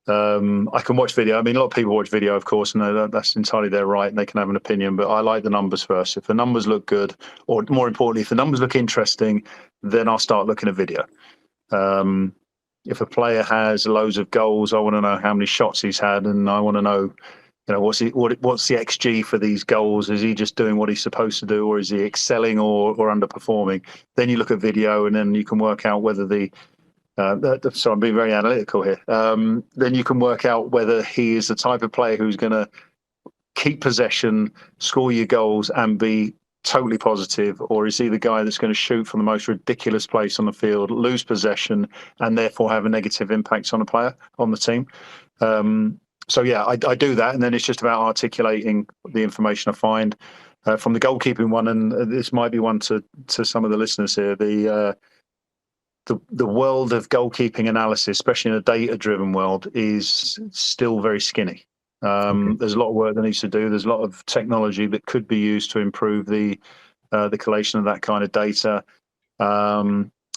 I can watch video. I mean, a lot of people watch video, of course, and that's entirely their right, and they can have an opinion. But I like the numbers first. If the numbers look good, or more importantly, if the numbers look interesting, then I'll start looking at video. If a player has loads of goals, I want to know how many shots he's had, and I want to know, what's the XG for these goals? Is he just doing what he's supposed to do, or is he excelling or underperforming? Then you look at video, and then you can work out whether so I'm being very analytical here. Then you can work out whether he is the type of player who's going to keep possession, score your goals, and be totally positive, or is he the guy that's going to shoot from the most ridiculous place on the field, lose possession, and therefore have a negative impact on a player, on the team? So yeah, I do that, and then it's just about articulating the information I find from the goalkeeping one, and this might be one to some of the listeners here. The world of goalkeeping analysis, especially in a data-driven world, is still very skinny. There's a lot of work that needs to do. There's a lot of technology that could be used to improve the collation of that kind of data.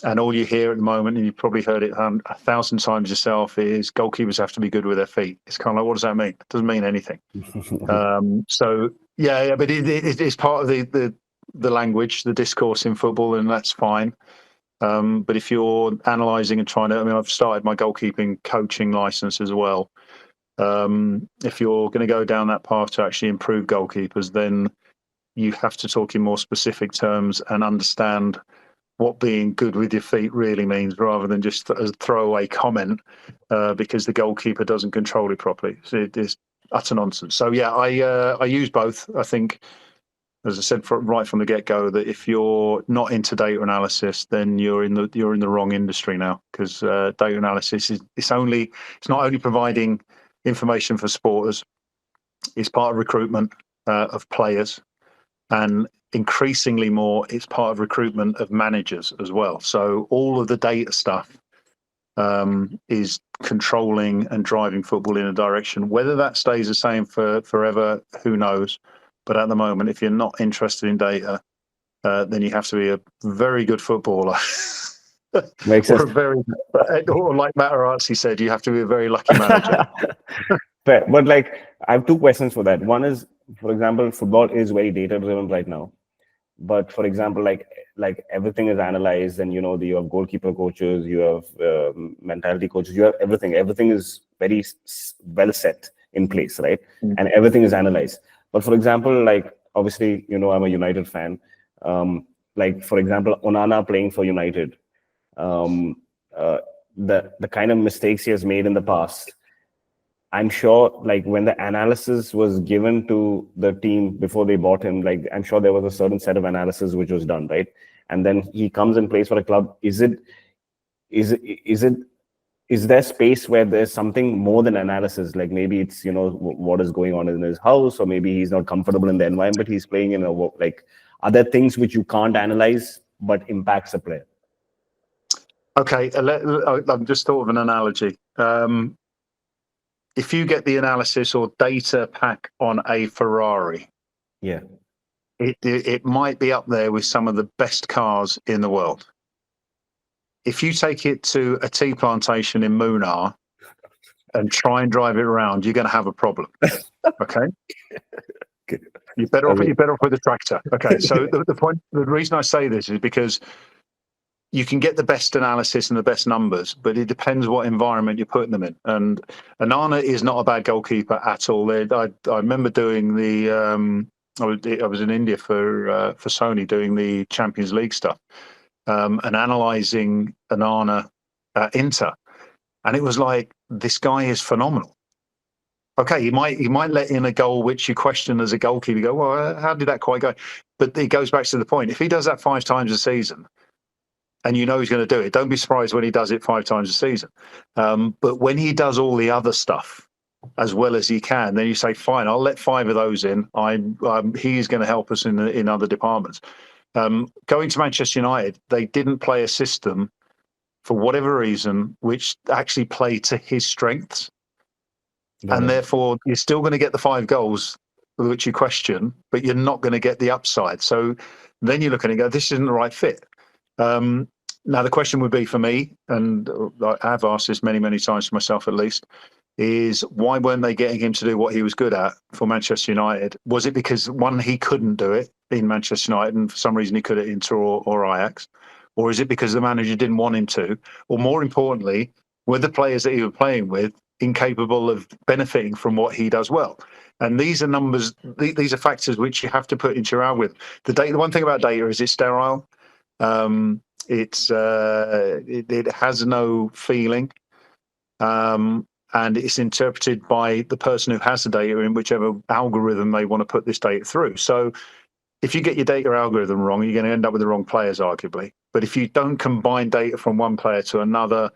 And all you hear at the moment, and you've probably heard it 1,000 times yourself, is goalkeepers have to be good with their feet. It's kind of like, what does that mean? It doesn't mean anything. So yeah, but it's part of the language, the discourse in football, and that's fine. But if you're analysing and trying to, I've started my goalkeeping coaching license as well. If you're going to go down that path to actually improve goalkeepers, then you have to talk in more specific terms and understand what being good with your feet really means, rather than just a throwaway comment because the goalkeeper doesn't control it properly. So it is utter nonsense. So yeah, I use both. I think, as I said right from the get-go, that if you're not into data analysis, then you're in the wrong industry now, because data analysis it's not only providing information for supporters, it's part of recruitment of players, and increasingly more, it's part of recruitment of managers as well. So all of the data stuff is controlling and driving football in a direction. Whether that stays the same for forever, who knows? But at the moment, if you're not interested in data, then you have to be a very good footballer. Makes sense. Or like Materazzi said, you have to be a very lucky manager. But like, I have two questions for that. One is, for example, football is very data-driven right now. But for example, like everything is analyzed, and you have goalkeeper coaches, you have mentality coaches, you have everything. Everything is very well set in place, right? Mm-hmm. And everything is analyzed. But for example, like obviously, I'm a United fan. Like for example, Onana playing for United, the kind of mistakes he has made in the past, I'm sure, like when the analysis was given to the team before they bought him, like I'm sure there was a certain set of analysis which was done, right? And then he comes and plays for a club. Is there space where there's something more than analysis? Like maybe it's what is going on in his house, or maybe he's not comfortable in the environment he's playing in, or like are there things which you can't analyze but impacts a player? Okay, I've just thought of an analogy. If you get the analysis or data pack on a Ferrari, yeah, it might be up there with some of the best cars in the world. If you take it to a tea plantation in Munnar and try and drive it around, you're going to have a problem. Okay. You're better off with a tractor. Okay. So the reason I say this is because you can get the best analysis and the best numbers, but it depends what environment you're putting them in. And Onana is not a bad goalkeeper at all. I remember doing I was in India for Sony doing the Champions League stuff. And analysing Onana at Inter, and it was like, this guy is phenomenal. Okay, he might let in a goal which you question as a goalkeeper. You go, well, how did that quite go? But it goes back to the point. If he does that 5 times a season, and you know he's going to do it, don't be surprised when he does it 5 times a season. But when he does all the other stuff as well as he can, then you say, fine, I'll let 5 of those in. He's going to help us in other departments. Going to Manchester United, they didn't play a system for whatever reason which actually played to his strengths. And therefore, you're still going to get the 5 goals which you question, but you're not going to get the upside. So then you look at it and go, this isn't the right fit. Now, the question would be for me, and I've asked this many, many times to myself at least, is why weren't they getting him to do what he was good at for Manchester United? Was it because, one, he couldn't do it in Manchester United and for some reason he could at Inter or Ajax? Or is it because the manager didn't want him to? Or more importantly, were the players that he was playing with incapable of benefiting from what he does well? And these are numbers, these are factors which you have to put into your algorithm. The one thing about data is it's sterile. It has no feeling. And it's interpreted by the person who has the data in whichever algorithm they want to put this data through. So if you get your data algorithm wrong, you're going to end up with the wrong players, arguably. But if you don't combine data from one player to another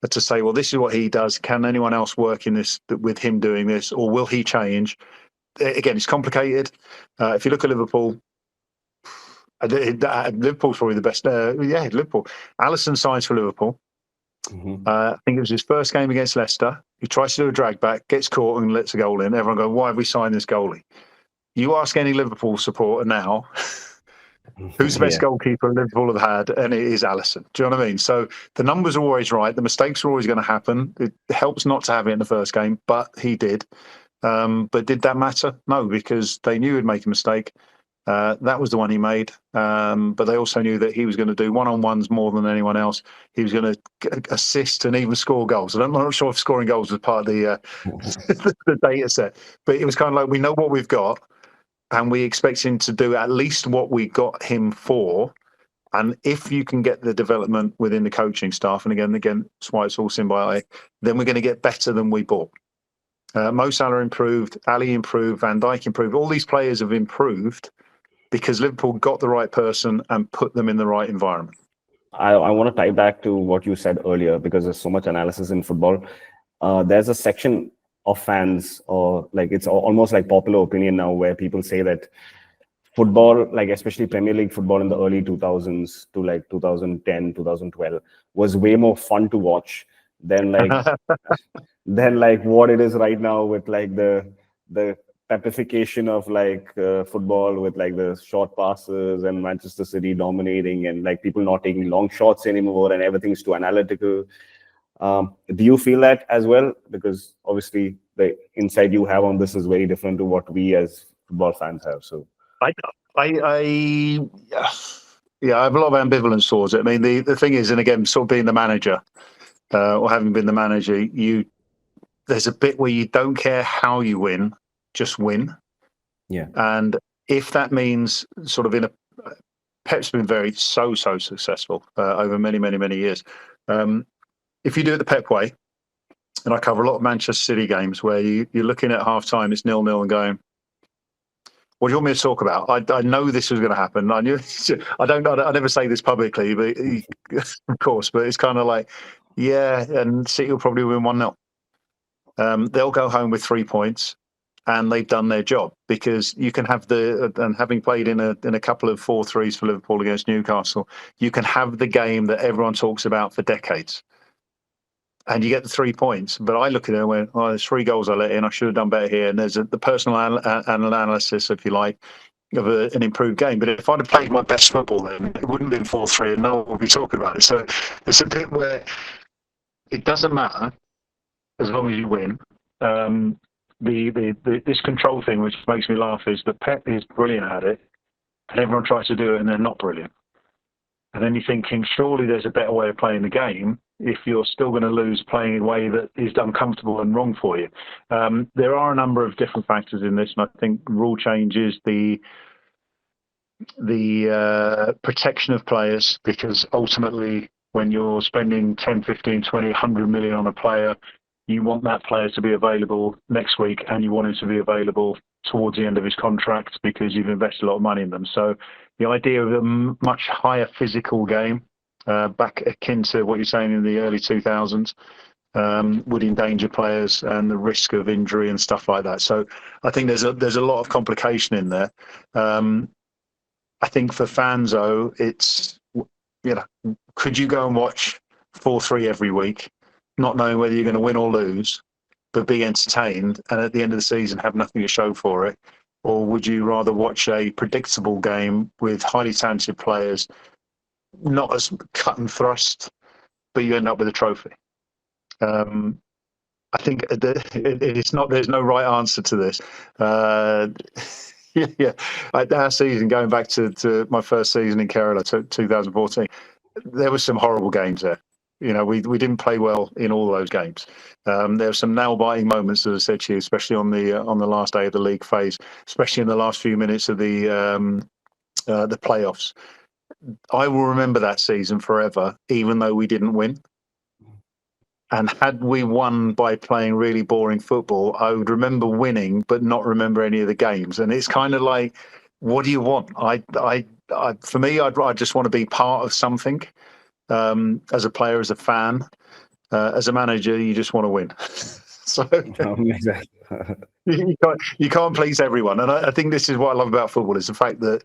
to say, well, this is what he does, can anyone else work in this with him doing this, or will he change? Again, it's complicated. If you look at Liverpool, Liverpool's probably the best. Liverpool. Alisson signs for Liverpool. Mm-hmm. I think it was his first game against Leicester. He tries to do a drag back, gets caught and lets a goal in. Everyone goes, why have we signed this goalie? You ask any Liverpool supporter now, who's the best goalkeeper Liverpool have had, and it is Alisson. Do you know what I mean? So the numbers are always right. The mistakes are always going to happen. It helps not to have it in the first game, but he did. But did that matter? No, because they knew he'd make a mistake. That was the one he made. But they also knew that he was going to do one-on-ones more than anyone else. He was going to assist and even score goals. I'm not sure if scoring goals was part of the data set, but it was kind of like, we know what we've got and we expect him to do at least what we got him for. And if you can get the development within the coaching staff, and again, that's why it's all symbiotic, then we're going to get better than we bought. Mo Salah improved, Ali improved, Van Dijk improved. All these players have improved because Liverpool got the right person and put them in the right environment. I want to tie back to what you said earlier, because there's so much analysis in football. There's a section of fans, or like it's almost like popular opinion now, where people say that football, like especially Premier League football in the early 2000s to like 2010, 2012, was way more fun to watch than like what it is right now, with like the pepification of like football, with like the short passes and Manchester City dominating and like people not taking long shots anymore and everything's too analytical. Do you feel that as well? Because obviously the insight you have on this is very different to what we as football fans have. So I have a lot of ambivalence towards it. I mean, the thing is, and again, sort of being the manager or having been the manager, there's a bit where you don't care how you win, just win. Yeah. And if that means sort of Pep's been so successful over many, many, many years. If you do it the Pep way, and I cover a lot of Manchester City games where you're looking at half time, it's 0-0 and going, what do you want me to talk about? I know this was going to happen. I knew. I never say this publicly, but of course. But it's kind of like, yeah, and City will probably win 1-0. They'll go home with 3 points, and they've done their job, because you can have and having played in a couple of 4-3s for Liverpool against Newcastle, you can have the game that everyone talks about for decades, and you get the 3 points. But I look at it and went, oh, there's 3 goals I let in. I should have done better here. And there's the personal analysis, if you like, of an improved game. But if I'd have played my best football, then it wouldn't have been 4-3, and no one would be talking about it. So it's a bit where it doesn't matter as long as you win. This control thing, which makes me laugh, is that Pep is brilliant at it, and everyone tries to do it, and they're not brilliant. And then you're thinking, surely there's a better way of playing the game if you're still going to lose playing in a way that is uncomfortable and wrong for you. There are a number of different factors in this, and I think rule changes, the protection of players, because ultimately when you're spending 10, 15, 20, 100 million on a player, you want that player to be available next week, and you want him to be available towards the end of his contract, because you've invested a lot of money in them. So the idea of a much higher physical game, back akin to what you're saying in the early 2000s, would endanger players and the risk of injury and stuff like that. So I think there's a lot of complication in there. I think for fans, though, it's, could you go and watch 4-3 every week, not knowing whether you're going to win or lose, but be entertained, and at the end of the season have nothing to show for it? Or would you rather watch a predictable game with highly talented players, not as cut and thrust, but you end up with a trophy? I think it's not. There's no right answer to this. Yeah, our season, going back to my first season in Kerala, 2014, there were some horrible games there. We didn't play well in all those games. There were some nail-biting moments, as I said to you, especially on the last day of the league phase, especially in the last few minutes of the playoffs. I will remember that season forever, even though we didn't win. And had we won by playing really boring football, I would remember winning, but not remember any of the games. And it's kind of like, what do you want? For me, I just want to be part of something. As a player, as a fan, as a manager, you just want to win. So exactly. you can't please everyone, and I think this is what I love about football, is the fact that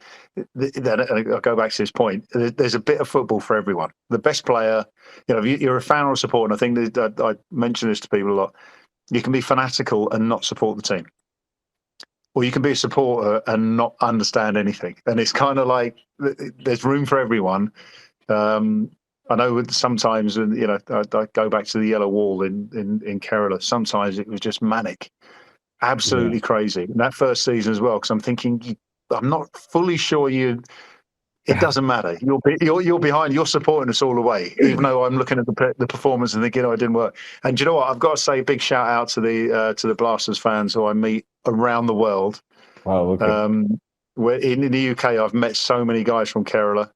I'll go back to this point. There's a bit of football for everyone. The best player, if you're a fan or a supporter, and I think that I mention this to people a lot. You can be fanatical and not support the team, or you can be a supporter and not understand anything. And it's kind of like there's room for everyone. I know sometimes, I go back to the yellow wall in Kerala. Sometimes it was just manic, absolutely crazy. And that first season as well, because I'm thinking, I'm not fully sure it doesn't matter. You're behind. You're supporting us all the way, even though I'm looking at the performance and thinking, it didn't work. And you know what? I've got to say a big shout out to the Blasters fans who I meet around the world. Wow. Okay. Where in the UK, I've met so many guys from Kerala.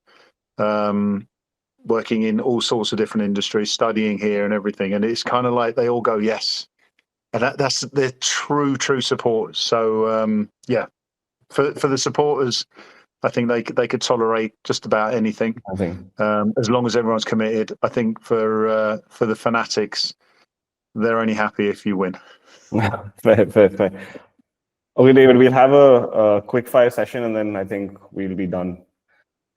Working in all sorts of different industries, studying here and everything, and it's kind of like they all go yes, and that's they're true supporters. So for the supporters, I think they could tolerate just about anything. I think as long as everyone's committed. I think for the fanatics, they're only happy if you win. Fair. Okay, David, we'll have a quick fire session, and then I think we'll be done.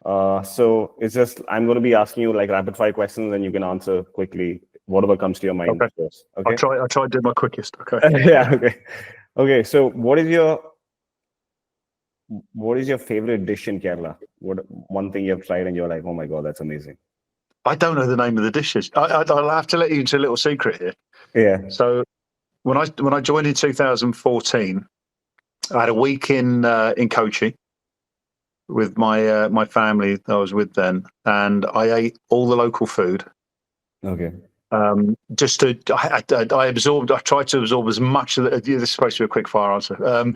So it's just, I'm going to be asking you like rapid fire questions, and you can answer quickly whatever comes to your mind. Okay. First. Okay. I'll try to do my quickest. Okay. Yeah. Okay. So what is your favorite dish in Kerala? What one thing you've tried and you're like, oh my God, that's amazing? I don't know the name of the dishes. I'll have to let you into a little secret here. Yeah. So when I joined in 2014, I had a week in Kochi with my family that I was with then, and I ate all the local food. Okay. I absorbed. I tried to absorb as much of this is supposed to be a quick fire answer. I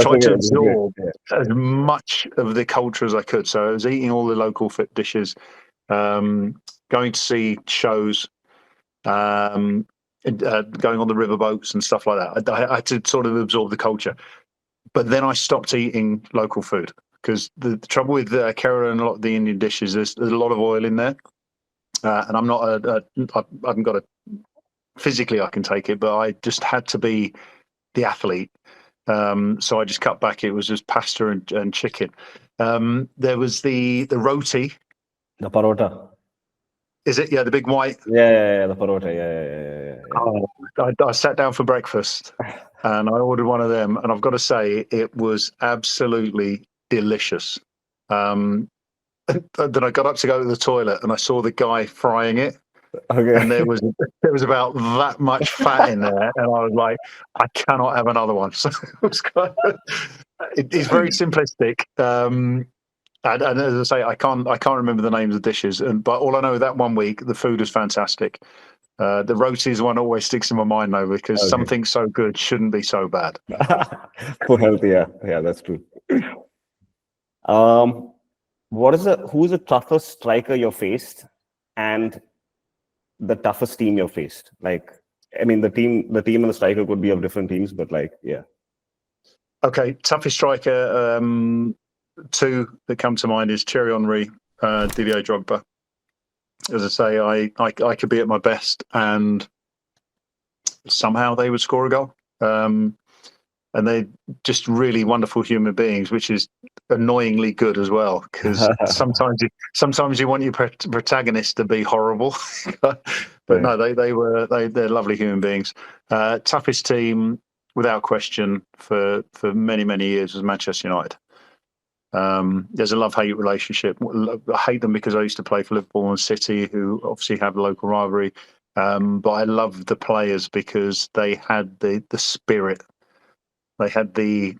tried to absorb as much of the culture as I could. So I was eating all the local dishes, going to see shows, and going on the riverboats and stuff like that. I had to sort of absorb the culture. But then I stopped eating local food because the trouble with Kerala and a lot of the Indian dishes, there's a lot of oil in there. And I'm not I haven't got physically I can take it, but I just had to be the athlete. So I just cut back. It was just pasta and chicken. There was the roti. The parota. Is it? Yeah, the big white. Yeah, the parota. Yeah. Oh, I sat down for breakfast and I ordered one of them, and I've got to say it was absolutely delicious. Then I got up to go to the toilet and I saw the guy frying it. Okay. And there was about that much fat in there, and I was like, I cannot have another one. So it's very simplistic. And as I say, I can't remember the names of the dishes, but all I know that one week the food was fantastic. The roti is one that always sticks in my mind though, because something so good shouldn't be so bad. For health, yeah, that's true. Who's the toughest striker you faced, and the toughest team you faced? Like, I mean, the team and the striker could be of different teams, but like, yeah. Okay, toughest striker. Two that come to mind is Thierry Henry, Didier Drogba. As I say, I could be at my best, and somehow they would score a goal. And they're just really wonderful human beings, which is annoyingly good as well. Because sometimes you want your protagonist to be horrible, but no, they're lovely human beings. Toughest team, without question, for many years was Manchester United. There's a love-hate relationship. I hate them because I used to play for Liverpool and City, who obviously have a local rivalry. But I love the players because they had the spirit. They had the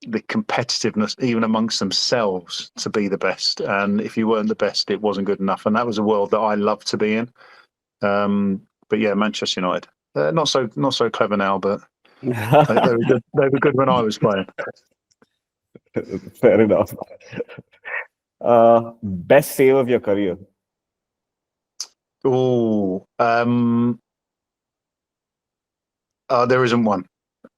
competitiveness, even amongst themselves, to be the best. And if you weren't the best, it wasn't good enough. And that was a world that I loved to be in. But yeah, Manchester United. Not so clever now, but they were good. They were good when I was playing. Fair enough. Best save of your career? Oh, there isn't one.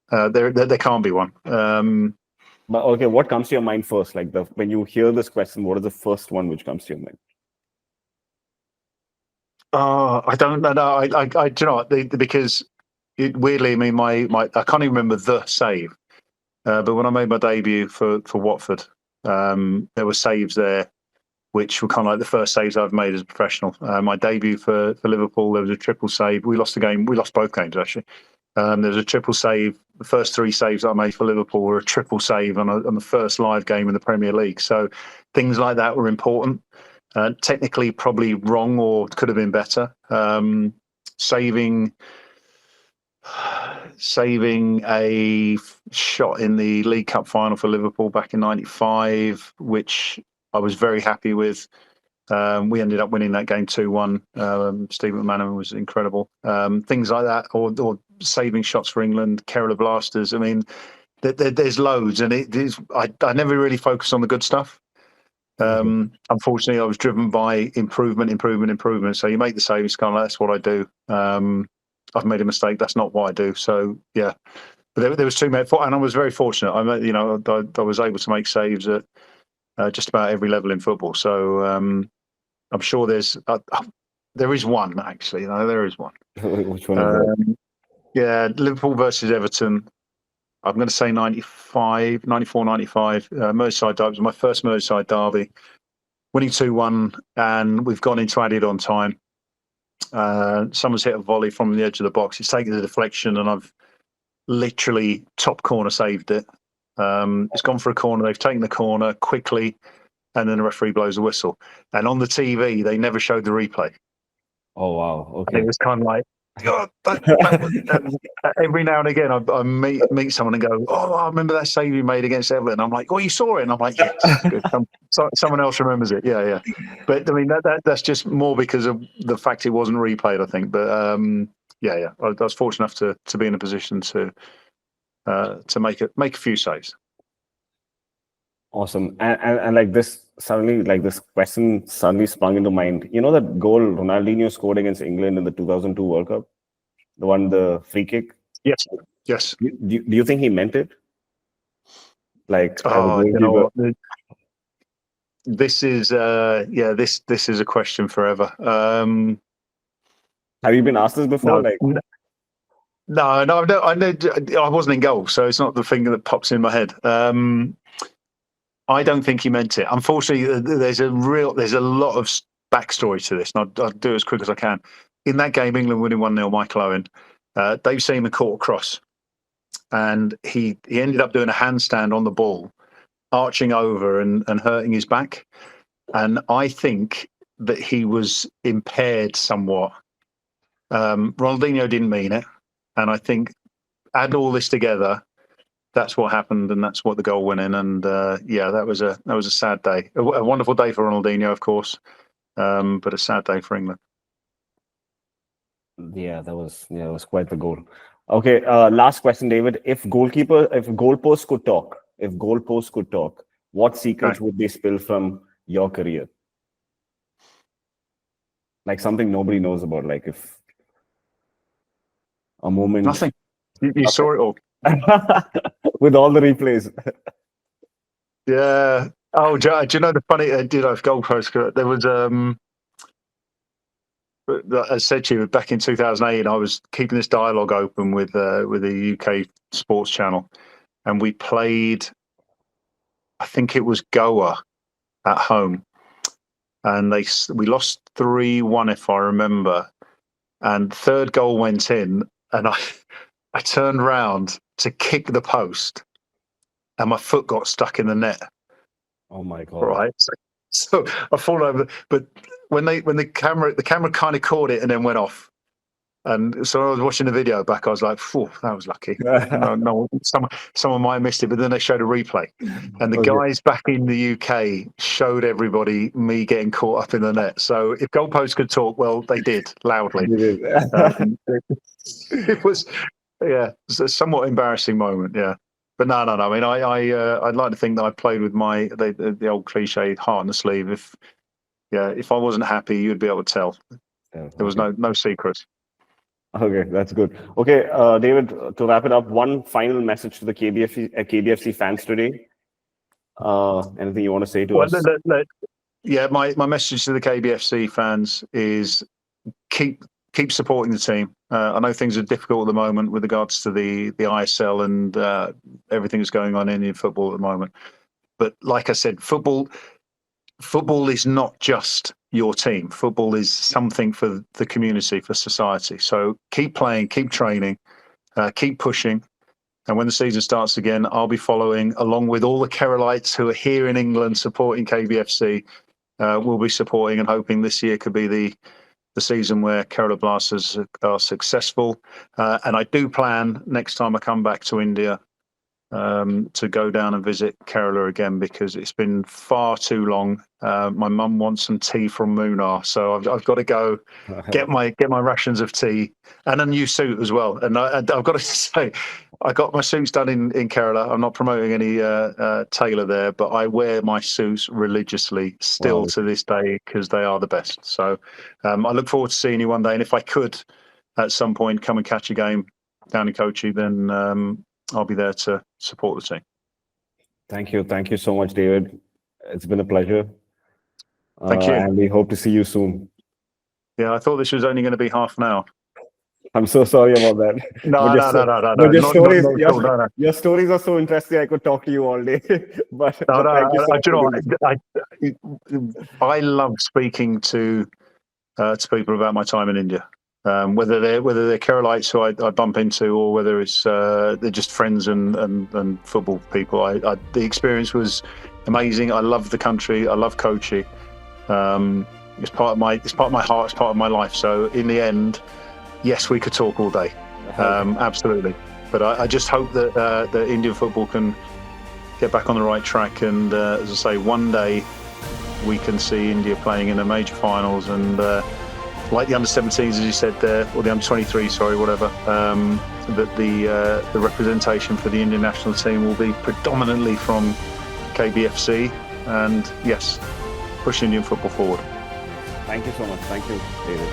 There can't be one. But okay, what comes to your mind first? Like when you hear this question, what is the first one which comes to your mind? I don't know. No, I do you know what? Because weirdly, I mean, my I can't even remember the save. But when I made my debut for Watford, there were saves there which were kind of like the first saves I've made as a professional. My debut for Liverpool, there was a triple save. We lost the game. We lost both games, actually. There was a triple save. The first three saves I made for Liverpool were a triple save on the first live game in the Premier League. So things like that were important. Technically, probably wrong or could have been better. Saving a shot in the League Cup final for Liverpool back in '95, which I was very happy with. We ended up winning that game 2-1. Steve McManaman was incredible. Things like that, or saving shots for England, Kerala Blasters. I mean, there's loads, and it is. I never really focused on the good stuff. Unfortunately, I was driven by improvement. So you make the save, it's kind of like, that's what I do. I've made a mistake. That's not what I do. So yeah, but there was two, and I was very fortunate. I was able to make saves at just about every level in football. So I'm sure there is one actually. No, there is one. Which one is that? Yeah, Liverpool versus Everton. I'm going to say 94, 95. Merseyside derby. It was my first Merseyside derby. Winning 2-1, and we've gone into added on time. Someone's hit a volley from the edge of the box. It's taken the deflection, and I've literally top corner saved it. It's gone for a corner. They've taken the corner quickly, and then the referee blows a whistle. And on the TV, they never showed the replay. Oh wow! Okay. And it was kind of like, God, every now and again, I meet someone and go, "Oh, I remember that save you made against Everton." I'm like, "Oh, you saw it?" And I'm like, "Yes." Good. Someone else remembers it. Yeah. But I mean, that's just more because of the fact it wasn't replayed, I think. But yeah. I was fortunate enough to be in a position to make a few saves. Awesome. And like this suddenly, like this question suddenly sprung into mind. You know that goal Ronaldinho scored against England in the 2002 World Cup? the free kick? Yes. Do you think he meant it? Like, you know what? This is this is a question forever. Have you been asked this before? No, I know. I wasn't in goal, so it's not the thing that pops in my head. I don't think he meant it. Unfortunately, there's a lot of backstory to this, and I'll do it as quick as I can. In that game, England winning 1-0, Michael Owen, Dave Seaman caught a cross, and he ended up doing a handstand on the ball, arching over and hurting his back. And I think that he was impaired somewhat. Ronaldinho didn't mean it, and I think add all this together, that's what happened, and that's what the goal went in. And that was a sad day. A wonderful day for Ronaldinho, of course, but a sad day for England. Yeah, that was quite the goal. Okay, last question, David. If goalposts could talk, what secrets would they spill from your career? Like something nobody knows about. Like if a moment. Nothing. You saw it all. With all the replays. Yeah. Oh, do you know the funny? Goalpost. There was I said to you back in 2008, I was keeping this dialogue open with the UK sports channel, and we played. I think it was Goa at home, and we lost 3-1 if I remember, and third goal went in, and I turned round to kick the post, and my foot got stuck in the net. Oh my God! Right, so I fall over. But when the camera kind of caught it and then went off, and so I was watching the video back. I was like, "Phew, that was lucky." No, someone might have missed it, but then they showed a replay, and the guys back in the UK showed everybody me getting caught up in the net. So if goalposts could talk, well, they did loudly. It was. Yeah, it's a somewhat embarrassing moment. Yeah, but no. I mean, I'd like to think that I played with the old cliche heart on the sleeve. If I wasn't happy, you'd be able to tell. Yeah, there was no secrets. Okay, that's good. Okay, David, to wrap it up, one final message to the KBFC fans today. Anything you want to say to us? My message to the KBFC fans is keep supporting the team. I know things are difficult at the moment with regards to the ISL and everything that's going on in Indian football at the moment. But like I said, football is not just your team. Football is something for the community, for society. So keep playing, keep training, keep pushing. And when the season starts again, I'll be following along with all the Keralites who are here in England supporting KBFC. We'll be supporting and hoping this year could be the season where Kerala Blasters are successful. And I do plan next time I come back to India to go down and visit Kerala again, because it's been far too long. My mum wants some tea from Munnar, so I've got to go get my rations of tea and a new suit as well. And I've got to say, I got my suits done in Kerala. I'm not promoting any tailor there, but I wear my suits religiously still to this day because they are the best. So I look forward to seeing you one day, and if I could at some point come and catch a game down in Kochi, then I'll be there to support the team. Thank you so much, David. It's been a pleasure. Thank you. And we hope to see you soon. Yeah, I thought this was only going to be half an hour. I'm so sorry about that. No. Your stories are so interesting. I could talk to you all day. But I love speaking to people about my time in India. Whether they're Keralites who I bump into, or whether it's they're just friends and football people. The experience was amazing. I love the country. I love Kochi. It's part of my heart. It's part of my life. So in the end, yes, we could talk all day. Absolutely. But I just hope that Indian football can get back on the right track. And as I say, one day we can see India playing in the major finals, and like the under-17s, as you said there, or the under-23, sorry, whatever, that the representation for the Indian national team will be predominantly from KBFC, and yes, push Indian football forward. Thank you so much. Thank you, David.